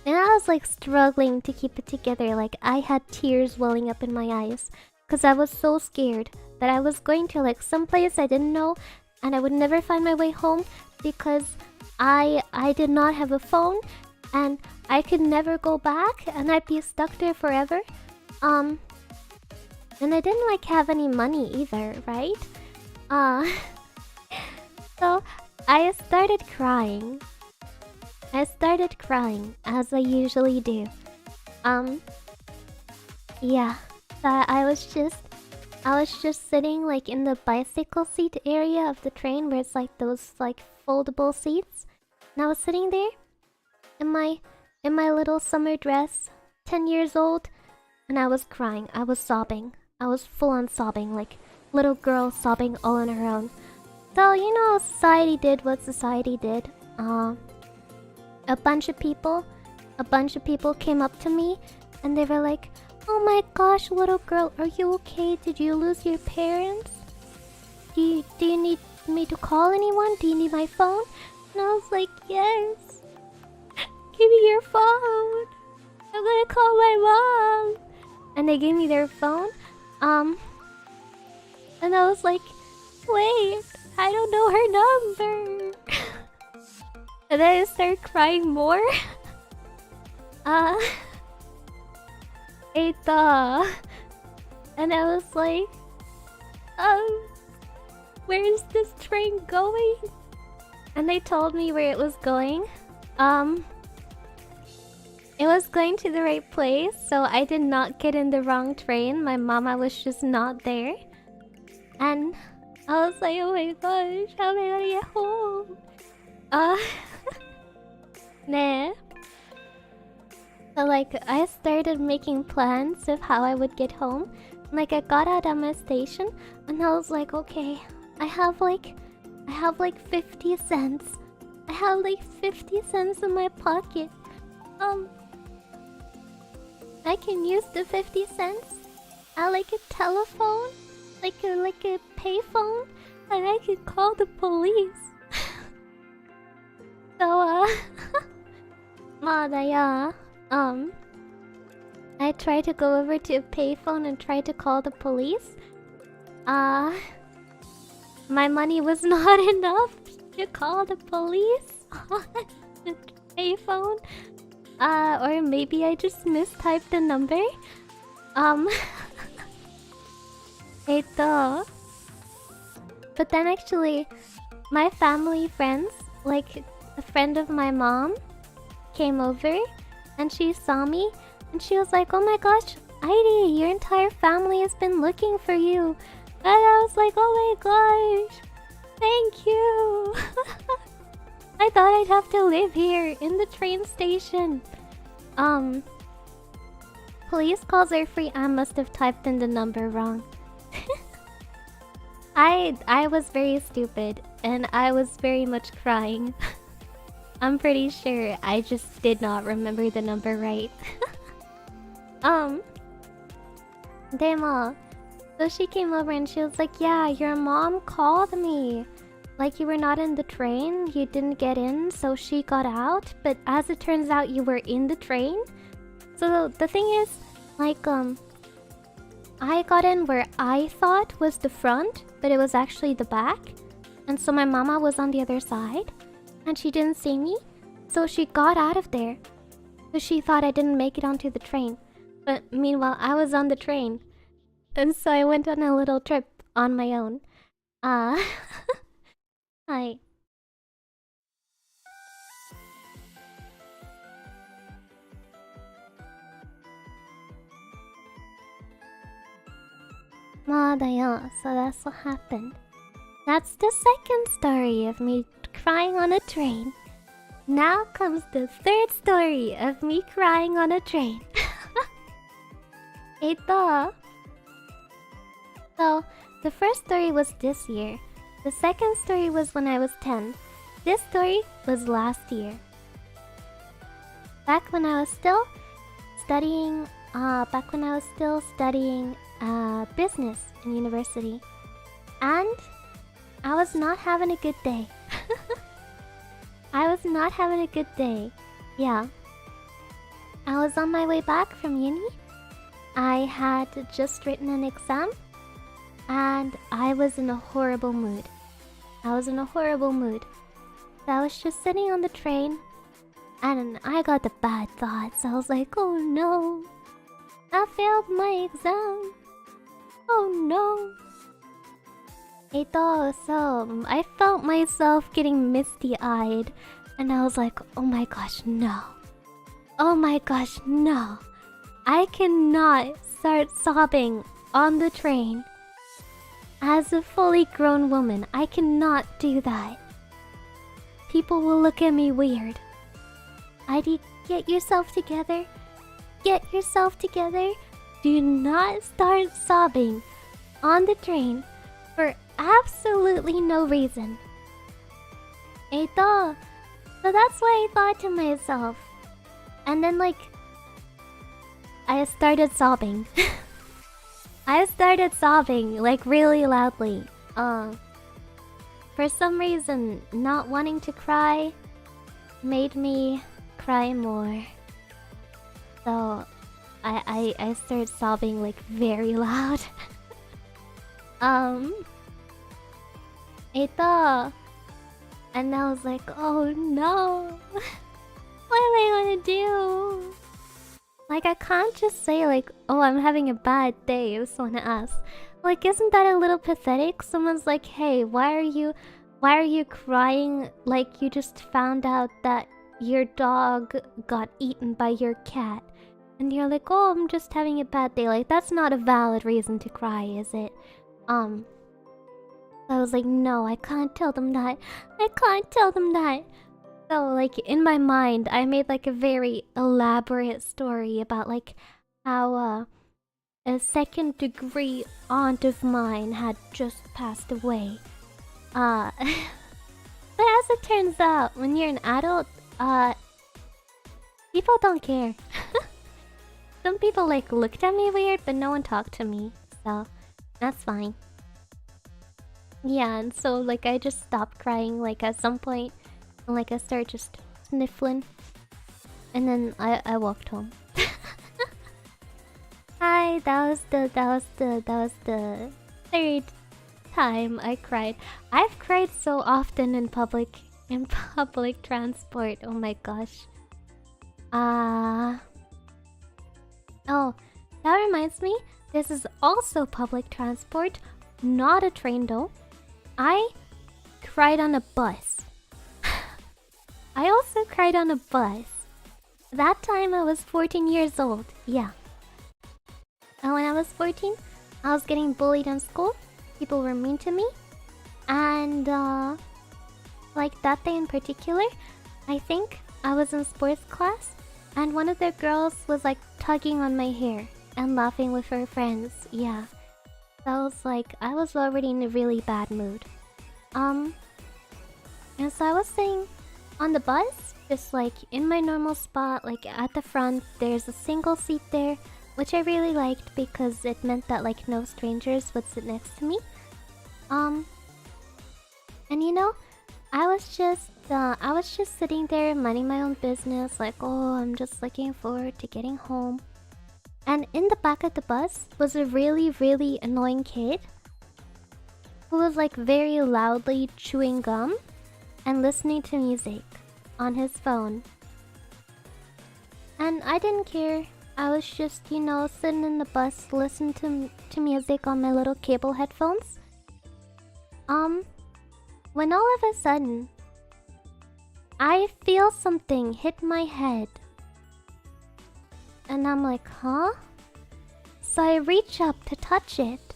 I was like struggling to keep it together. Like, I had tears welling up in my eyes, because I was so scared that I was going to like someplace I didn't know, and I would never find my way home because I did not have a phone, and I could never go back, and I'd be stuck there forever. And I didn't like have any money either, right? So I started crying. As I usually do. Yeah. I was just sitting like in the bicycle seat area of the train where it's like those like foldable seats. And I was sitting there in my little summer dress, 10 years old, and I was crying. I was sobbing. I was full on sobbing, like little girl sobbing all on her own. So, you know, society did what society did. A bunch of people came up to me, and they were like, oh my gosh, little girl, are you okay? Did you lose your parents? Do you need me to call anyone? Do you need my phone? And I was like, yes. Give me your phone. I'm gonna call my mom. And they gave me their phone. And I was like, wait, I don't know her number. And then I started crying more. And I was like, where is this train going? And they told me where it was going. It was going to the right place, so I did not get in the wrong train. My mama was just not there. And I was like, oh my gosh, how am I gonna get home? Nah. So like, I started making plans of how I would get home. Like, I got out at my station, and I was like, okay, I have like 50 cents. I have like 50 cents in my pocket. I can use the 50 cents at like a telephone, like a payphone, and I can call the police. So I tried to go over to a payphone and try to call the police. My money was not enough to call the police on the payphone. Or maybe I just mistyped the number. But then actually, my family friends, like a friend of my mom, came over and she saw me and she was like, oh my gosh, Airi, your entire family has been looking for you. And I was like, oh my gosh. Thank you. I thought I'd have to live here in the train station. Police calls are free. I must have typed in the number wrong. I was very stupid and I was very much crying. I'm pretty sure I just did not remember the number right. Demo. So she came over and she was like, yeah, your mom called me. Like you were not in the train, you didn't get in, so she got out. But as it turns out, you were in the train. So the thing is, like, I got in where I thought was the front, but it was actually the back. And so my mama was on the other side, and she didn't see me. So she got out of there. So she thought I didn't make it onto the train. But meanwhile, I was on the train. And so I went on a little trip on my own. Hi. まだよ, so that's what happened. That's the second story of me crying on a train. Now comes the third story of me crying on a train. So, the first story was this year. The second story was when I was 10. This story was last year. Back when I was still studying business in university. And I was not having a good day. I was not having a good day. Yeah. I was on my way back from uni. I had just written an exam. And I was in a horrible mood. So I was just sitting on the train. And I got the bad thoughts. I was like, oh no. I failed my exam. Oh no. So I felt myself getting misty-eyed. And I was like, oh my gosh, no. Oh my gosh, no. I cannot start sobbing on the train. As a fully grown woman, I cannot do that. People will look at me weird. Heidi, get yourself together. Get yourself together. Do not start sobbing on the train for absolutely no reason. So that's what I thought to myself. And then I started sobbing. I started sobbing, like really loudly. For some reason, not wanting to cry made me cry more. So I started sobbing like very loud. And I was like, oh no. What am I gonna do? Like, I can't just say like, oh, I'm having a bad day if someone asks. Like, isn't that a little pathetic? Someone's like, hey, why are you crying like you just found out that your dog got eaten by your cat? And you're like, oh, I'm just having a bad day. Like, that's not a valid reason to cry, is it? I was like, no, I can't tell them that. I can't tell them that. So, like, in my mind, I made, like, a very elaborate story about, like, how, a second-degree aunt of mine had just passed away. But as it turns out, when you're an adult, people don't care. Some people, like, looked at me weird, but no one talked to me. So, that's fine. Yeah, and so, like, I just stopped crying, like, at some point. And like I started just sniffling. And then I walked home. Hi, that was the third time I cried. I've cried so often in public transport. Oh my gosh. Oh, that reminds me, this is also public transport, not a train though. I cried on a bus. I also cried on a bus. That time I was 14 years old, yeah. And when I was 14, I was getting bullied in school. People were mean to me. And like that day in particular, I think I was in sports class and one of the girls was like tugging on my hair and laughing with her friends. Yeah. So I was already in a really bad mood. And so I was sitting on the bus, just like in my normal spot, like at the front. There's a single seat there, which I really liked because it meant that like no strangers would sit next to me. And you know, I was just sitting there minding my own business, like, oh, I'm just looking forward to getting home. And in the back of the bus was a really, really annoying kid who was like very loudly chewing gum and listening to music on his phone. And I didn't care. I was just, you know, sitting in the bus listening to music on my little cable headphones. When all of a sudden, I feel something hit my head. And I'm like, huh? So I reach up to touch it.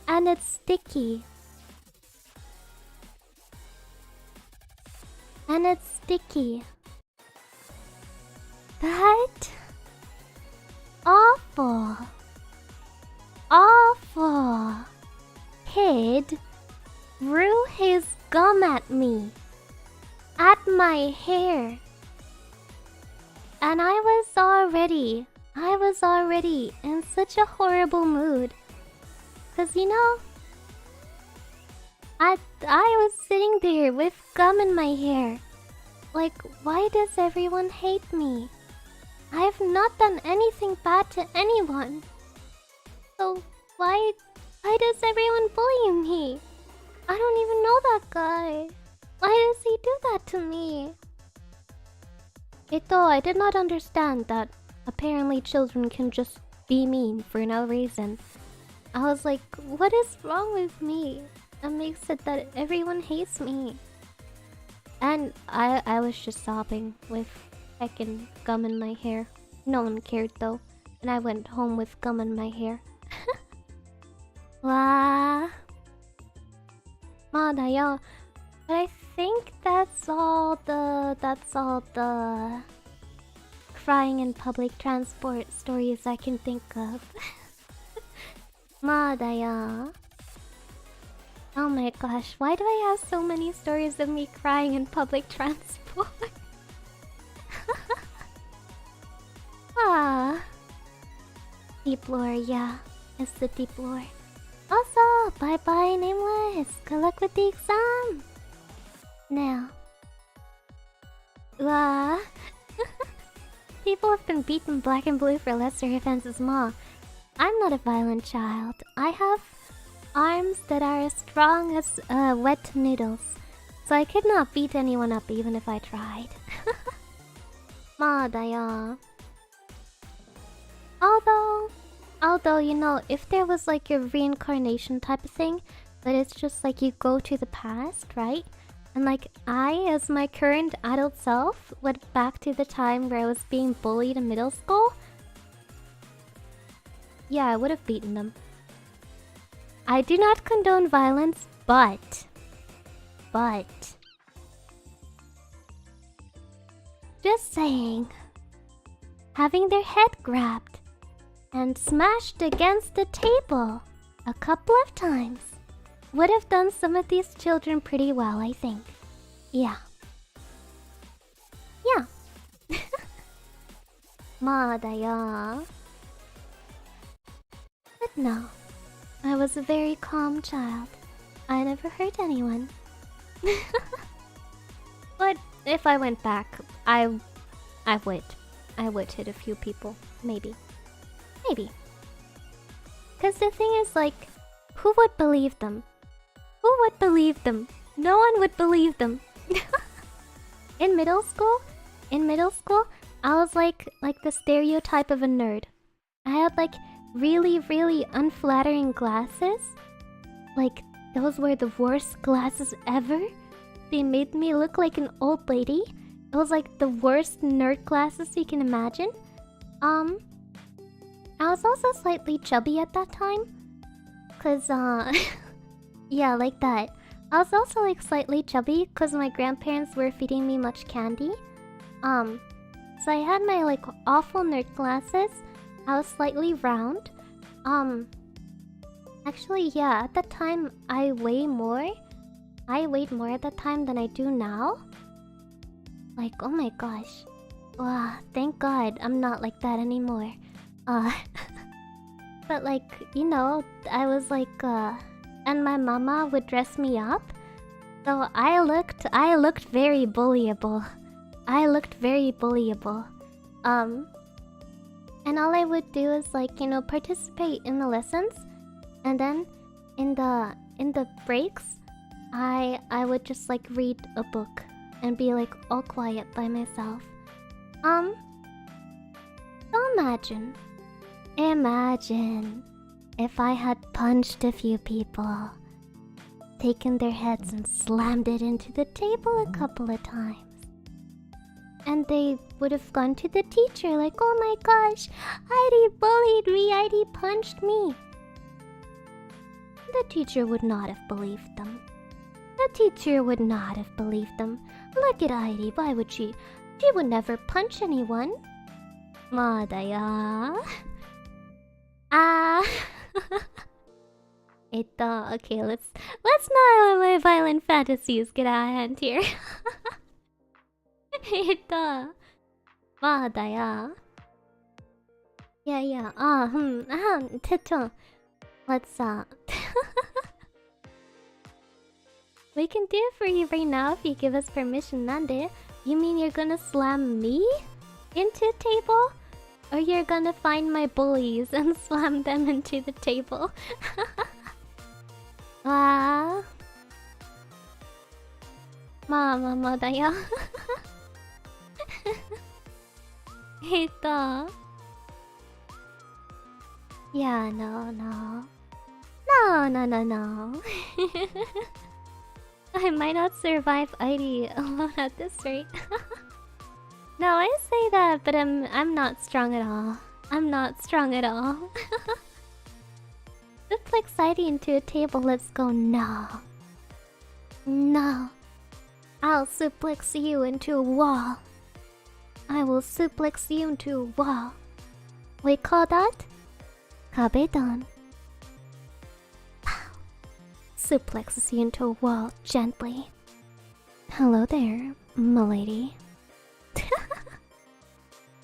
And it's sticky. And it's sticky. That awful kid threw his gum at me. At my hair. And I was already in such a horrible mood. Cause you know, I was sitting there with gum in my hair. Like, why does everyone hate me? I have not done anything bad to anyone. So why does everyone bully me? I don't even know that guy. Why does he do that to me? Though I did not understand that apparently children can just be mean for no reason. I was like, what is wrong with me? That makes it that everyone hates me. And I was just sobbing with heckin' gum in my hair. No one cared though. And I went home with gum in my hair. Wow. まあだよ. But I think that's all the crying in public transport stories I can think of. まあだよ. Oh my gosh, why do I have so many stories of me crying in public transport? Ah. Deep lore, yeah. It's the deep lore. Also, bye bye nameless. Good luck with the exam. Now. Wow. People have been beaten black and blue for lesser offenses, ma. I'm not a violent child. I have arms that are as strong as wet noodles. So I could not beat anyone up even if I tried. Ma da ya. Although, you know, if there was like a reincarnation type of thing, but it's just like you go to the past, right? And like I, as my current adult self, went back to the time where I was being bullied in middle school. Yeah, I would have beaten them. I do not condone violence, but... Just saying. Having their head grabbed and smashed against the table a couple of times would have done some of these children pretty well, I think. Yeah. Yeah. まあだよ. But no, I was a very calm child. I never hurt anyone. But if I went back, I would hit a few people. Maybe. Because the thing is, like, who would believe them? Who would believe them? No one would believe them. In middle school, I was like the stereotype of a nerd. I had like really, really unflattering glasses. Like, those were the worst glasses ever. They made me look like an old lady. It was like the worst nerd glasses you can imagine. I was also slightly chubby at that time. Cause Yeah, like that. I was also like slightly chubby because my grandparents were feeding me much candy. Um, so I had my like awful nerd glasses. I was slightly round. Um, actually, yeah, at that time I weigh more. I weighed more at that time than I do now. Like, oh my gosh. Wow, thank God I'm not like that anymore. Uh, but like, you know, I was like, and my mama would dress me up. So I looked very bullyable. I looked very bullyable. Um, and all I would do is like, you know, participate in the lessons, and then in the breaks, I would just like read a book and be like all quiet by myself. So imagine if I had punched a few people, taken their heads and slammed it into the table a couple of times. And they would have gone to the teacher like, oh my gosh, Heidi bullied me, Heidi punched me. The teacher would not have believed them. The teacher would not have believed them. Look at Heidi, why would she? She would never punch anyone. Madaya. Ah. Okay, let's not let my violent fantasies get out of hand here. Madaya. Yeah. Let's we can do it for you right now if you give us permission, Nande. You mean you're gonna slam me into a table? Or you're gonna find my bullies and slam them into the table? Ah. Mama da yo. Hito. Yeah, no. I might not survive Airi alone at this rate. No, I say that, but I'm not strong at all. I'm not strong at all. Suplex Airi into a table, let's go. No. I'll suplex you into a wall. I will suplex you into a wall. We call that Kabedon. Suplexes you into a wall gently. Hello there, m'lady.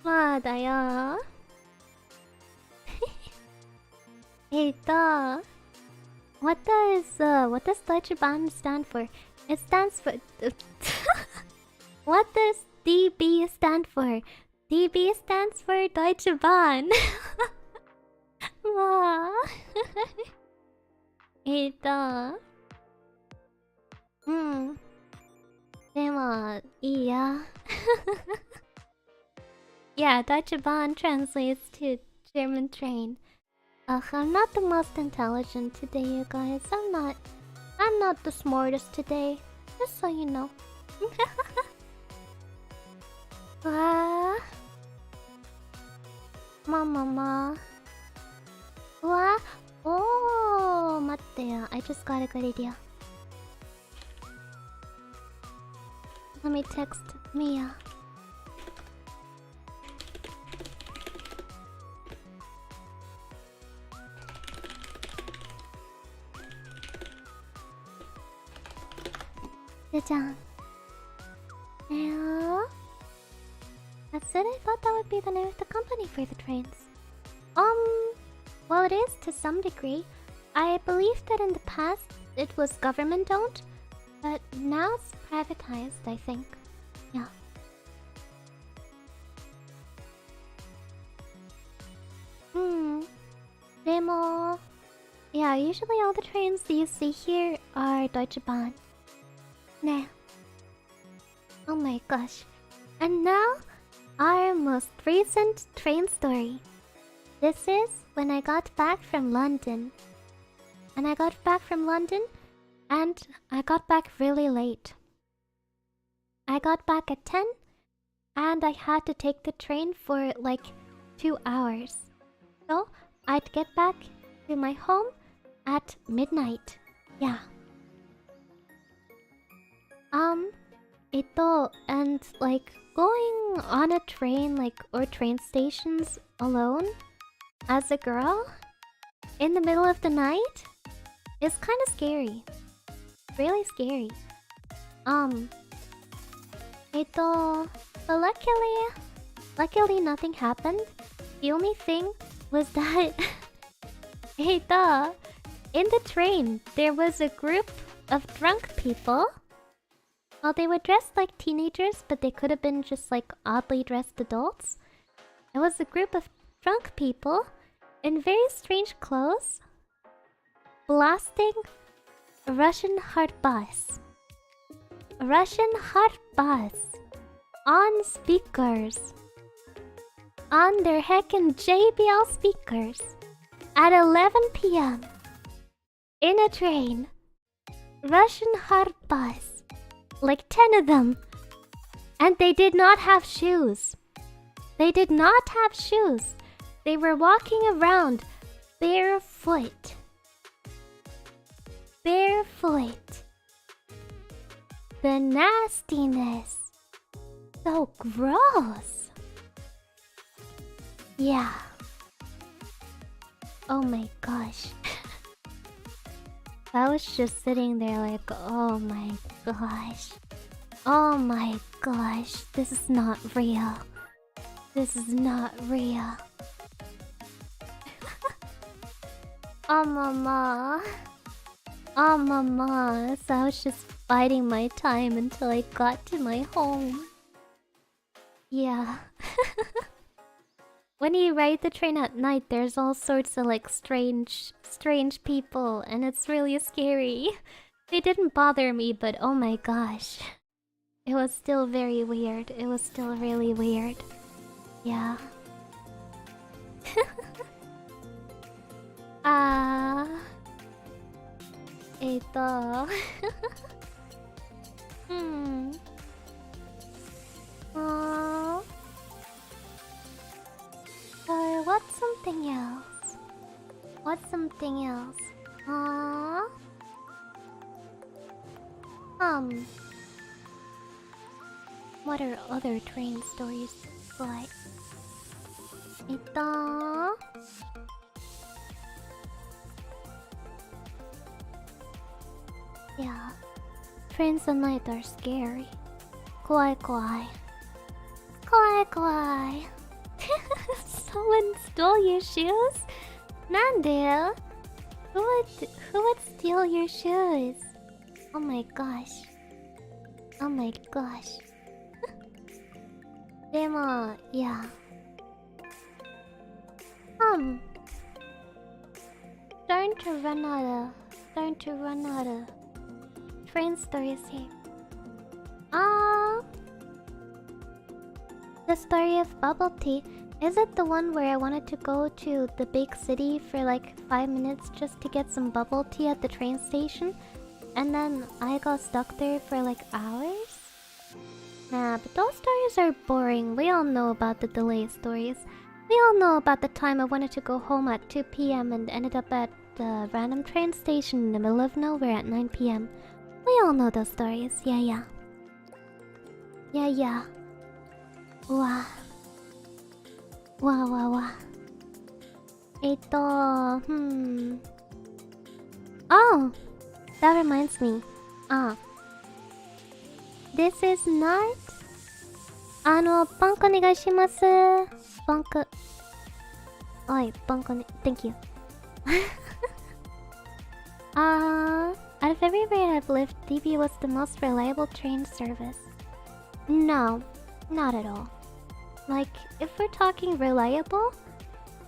Madaya. What does Deutsche Bahn stand for? It stands for What does DB stand for? DB stands for Deutsche Bahn. Yeah. Yeah, Deutsche Bahn translates to German train. Ugh, I'm not the most intelligent today, you guys. I'm not the smartest today. Just so you know. Mama. What? Oh, matte. I just got a good idea. Let me text Mia. Jajan. Yeah. That's it. I thought that would be the name of the company for the trains. Well, it is to some degree. I believe that in the past it was government owned, but now it's privatized, I think. Yeah. Demo. Yeah, usually all the trains that you see here are Deutsche Bahn. Nah. Oh my gosh. And now, our most recent train story. This is when I got back from London. And I got back really late. I got back at 10, and I had to take the train for like 2 hours. So, I'd get back to my home at midnight. Yeah. And like going on a train, like, or train stations alone as a girl in the middle of the night is kind of scary. Really scary. But luckily nothing happened. The only thing was that in the train there was a group of drunk people. Well, they were dressed like teenagers, but they could have been just like oddly dressed adults. It was a group of drunk people in very strange clothes blasting Russian hard bass. Russian hard bass on speakers. On their heckin' JBL speakers at 11 p.m. in a train. Russian hard bass. Like 10 of them. And they did not have shoes. They did not have shoes. They were walking around barefoot. Barefoot. The nastiness. So gross. Yeah. Oh my gosh. I was just sitting there like, oh my gosh. Oh my gosh. This is not real. This is not real. Oh mama. Oh mama. So I was just biding my time until I got to my home. Yeah. When you ride the train at night, there's all sorts of like strange people, and it's really scary. They didn't bother me, but oh my gosh. It was still very weird. It was still really weird. Yeah. Hmm. Or what's something else? What's something else? What are other train stories like? Yeah. Trains at night are scary. Kawaii kawaii. Kawaii kawaii. Someone stole your shoes? Nande? Who would steal your shoes? Oh my gosh. Oh my gosh. Demo, yeah. Starting to run out of train stories here. The story of bubble tea. Is it the one where I wanted to go to the big city for like 5 minutes just to get some bubble tea at the train station? And then I got stuck there for like hours? Nah, but those stories are boring. We all know about the delay stories. We all know about the time I wanted to go home at 2 p.m. and ended up at the random train station in the middle of nowhere at 9 p.m. We all know those stories. Yeah. Wow. Oh! That reminds me. This is not... bank onegaishimasu. Bank... Oi, bank one... Thank you. Out of everywhere I've lived, DB was the most reliable train service. No, not at all. Like, if we're talking reliable,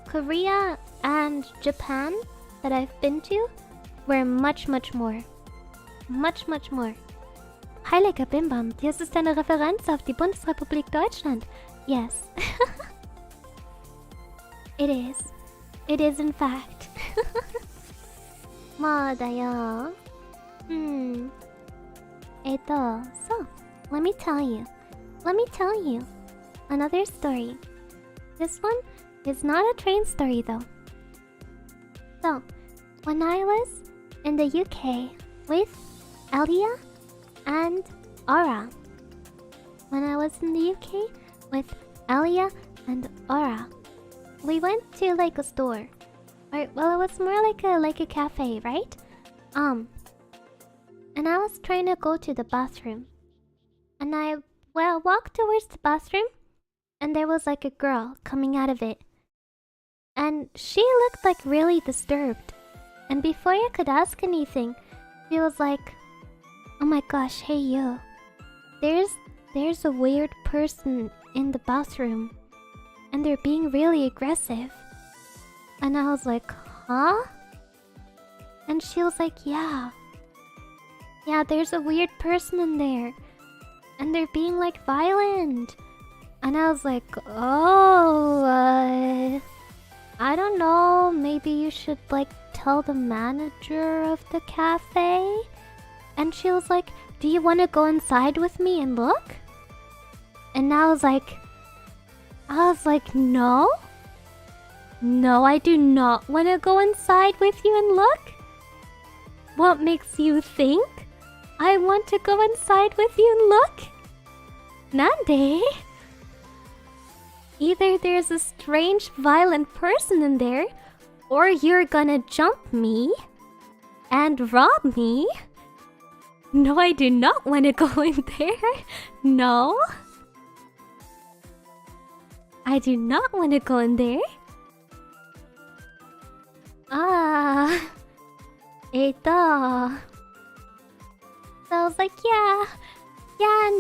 Korea and Japan that I've been to were much more. Much more. Heiliger Bimbam, dies ist eine Referenz auf die Bundesrepublik Deutschland. Yes. It is. It is in fact. Madayo. So, let me tell you. Another story. This one is not a train story though. So, when I was in the UK with Elia and Aura. When I was in the UK with Elia and Aura, we went to like a store. Well, it was more like a cafe, right? And I was trying to go to the bathroom, and I walked towards the bathroom, and there was like a girl coming out of it, and she looked like really disturbed. And before I could ask anything, she was like, "Oh my gosh, hey you, there's a weird person in the bathroom, and they're being really aggressive." And I was like, "Huh?" And she was like, "Yeah, there's a weird person in there, and they're being like violent." And I was like, "Oh, I don't know, maybe you should like tell the manager of the cafe." And she was like, "Do you want to go inside with me and look?" And I was like, "No, I do not want to go inside with you and look. What makes you think I want to go inside with you and look? Nande? Either there's a strange violent person in there, or you're gonna jump me and rob me. No, I do not want to go in there. No, I do not want to go in there." So I was like,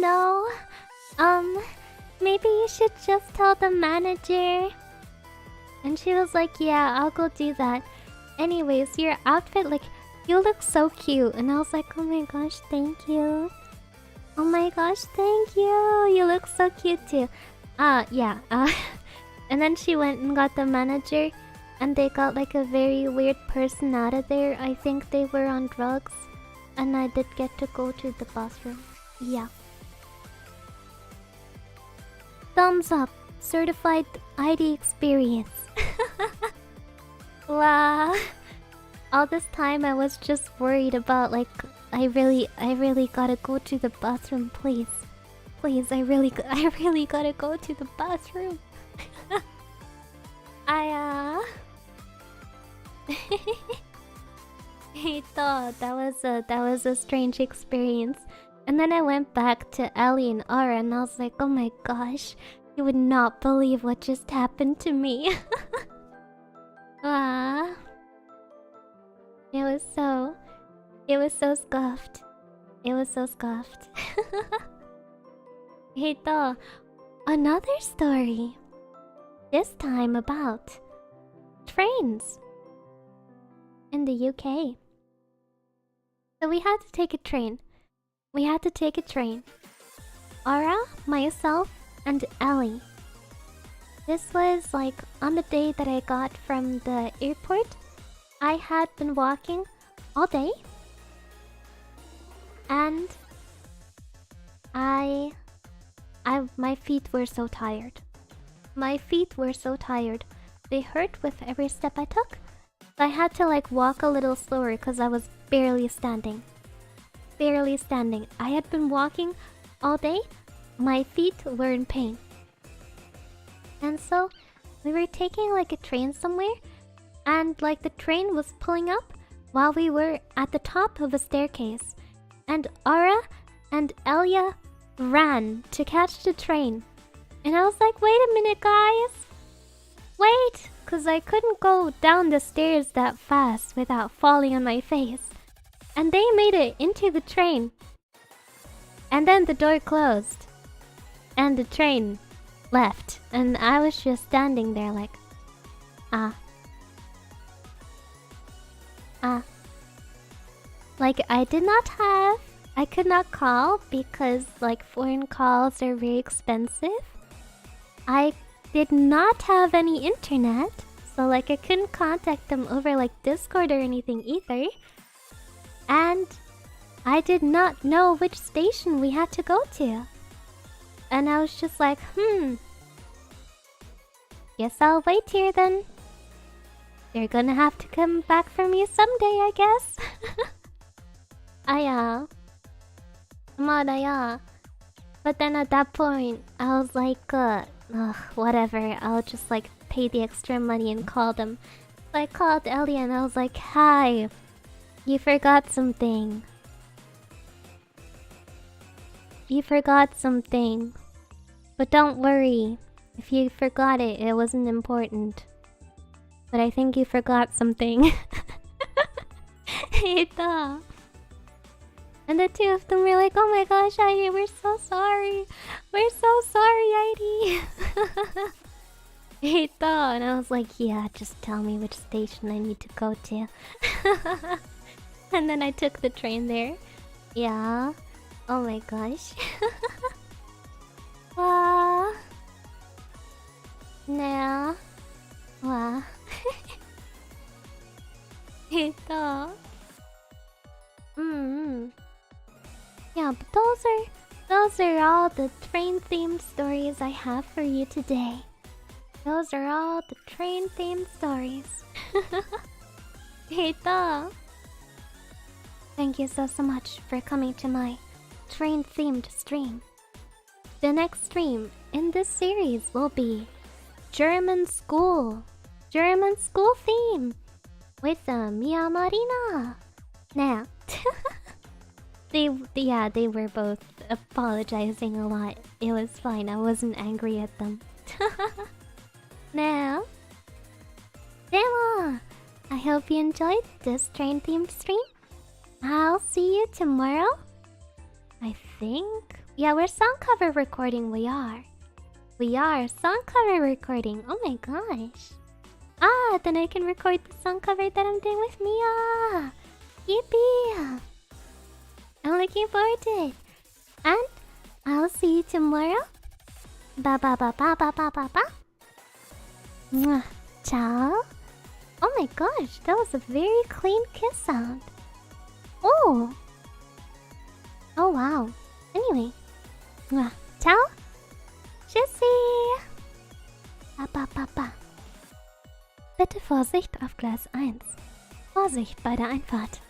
no. Maybe you should just tell the manager. And she was like, "Yeah, I'll go do that. Anyways, your outfit, like, you look so cute." And I was like, "Oh my gosh, thank you. Oh my gosh, thank you. You look so cute too." Yeah. And then she went and got the manager, and they got like a very weird person out of there. I think they were on drugs, and I did get to go to the bathroom. Yeah. Thumbs up. Certified ID experience. Wow. All this time I was just worried about like, I really gotta go to the bathroom, please. Please, I really gotta go to the bathroom. I thought that was a strange experience. And then I went back to Ellie and Aura, and I was like, "Oh my gosh, you would not believe what just happened to me." Ah, it was so scuffed. It was so scuffed. Hey, though, another story. This time about trains in the UK. So we had to take a train. Aura, myself, and Ellie. This was like on the day that I got from the airport. I had been walking all day, and my feet were so tired. They hurt with every step I took. I had to like walk a little slower because I was barely standing. I had been walking all day. My feet were in pain. And so we were taking like a train somewhere, and like the train was pulling up while we were at the top of a staircase. And Aura and Elia ran to catch the train. And I was like, "Wait a minute, guys. Wait!" Because I couldn't go down the stairs that fast without falling on my face. And they made it into the train. And then the door closed. And the train left. And I was just standing there like, Like I could not call because like foreign calls are very expensive. I did not have any internet. So like I couldn't contact them over like Discord or anything either. And I did not know which station we had to go to. And I was just like, guess I'll wait here then. They're gonna have to come back for me someday, I guess. Ah, yeah. Mada, yeah. But then at that point, I was like, ugh, whatever. I'll just like pay the extra money and call them. So I called Ellie and I was like, hi, you forgot something. You forgot something. But don't worry. If you forgot it, it wasn't important. But I think you forgot something. Ita. And the two of them were like, oh my gosh, Airi, we're so sorry. We're so sorry, Airi. Ita. And I was like, yeah, just tell me which station I need to go to. And then I took the train there. Yeah. Oh my gosh. Wow. Nah. Wow. Ito. Yeah, but those are all the train themed stories I have for you today. Those are all the train themed stories. Ito. Thank you so much for coming to my train themed stream. The next stream in this series will be German school theme with Mia Marina. Now, they were both apologizing a lot. It was fine. I wasn't angry at them. Now, Demo, I hope you enjoyed this train themed stream. I'll see you tomorrow. I think. Yeah, we're song cover recording. We are song cover recording. Oh my gosh. Ah, then I can record the song cover that I'm doing with Mia. Yippee! I'm looking forward to it. And I'll see you tomorrow. Ba ba ba ba ba ba ba ba. Mwah. Ciao. Oh my gosh, that was a very clean kiss sound. Oh. Oh wow. Anyway. Mwah. Ciao. Tschüssi. Ba ba ba ba. Bitte Vorsicht auf Gleis 1. Vorsicht bei der Einfahrt.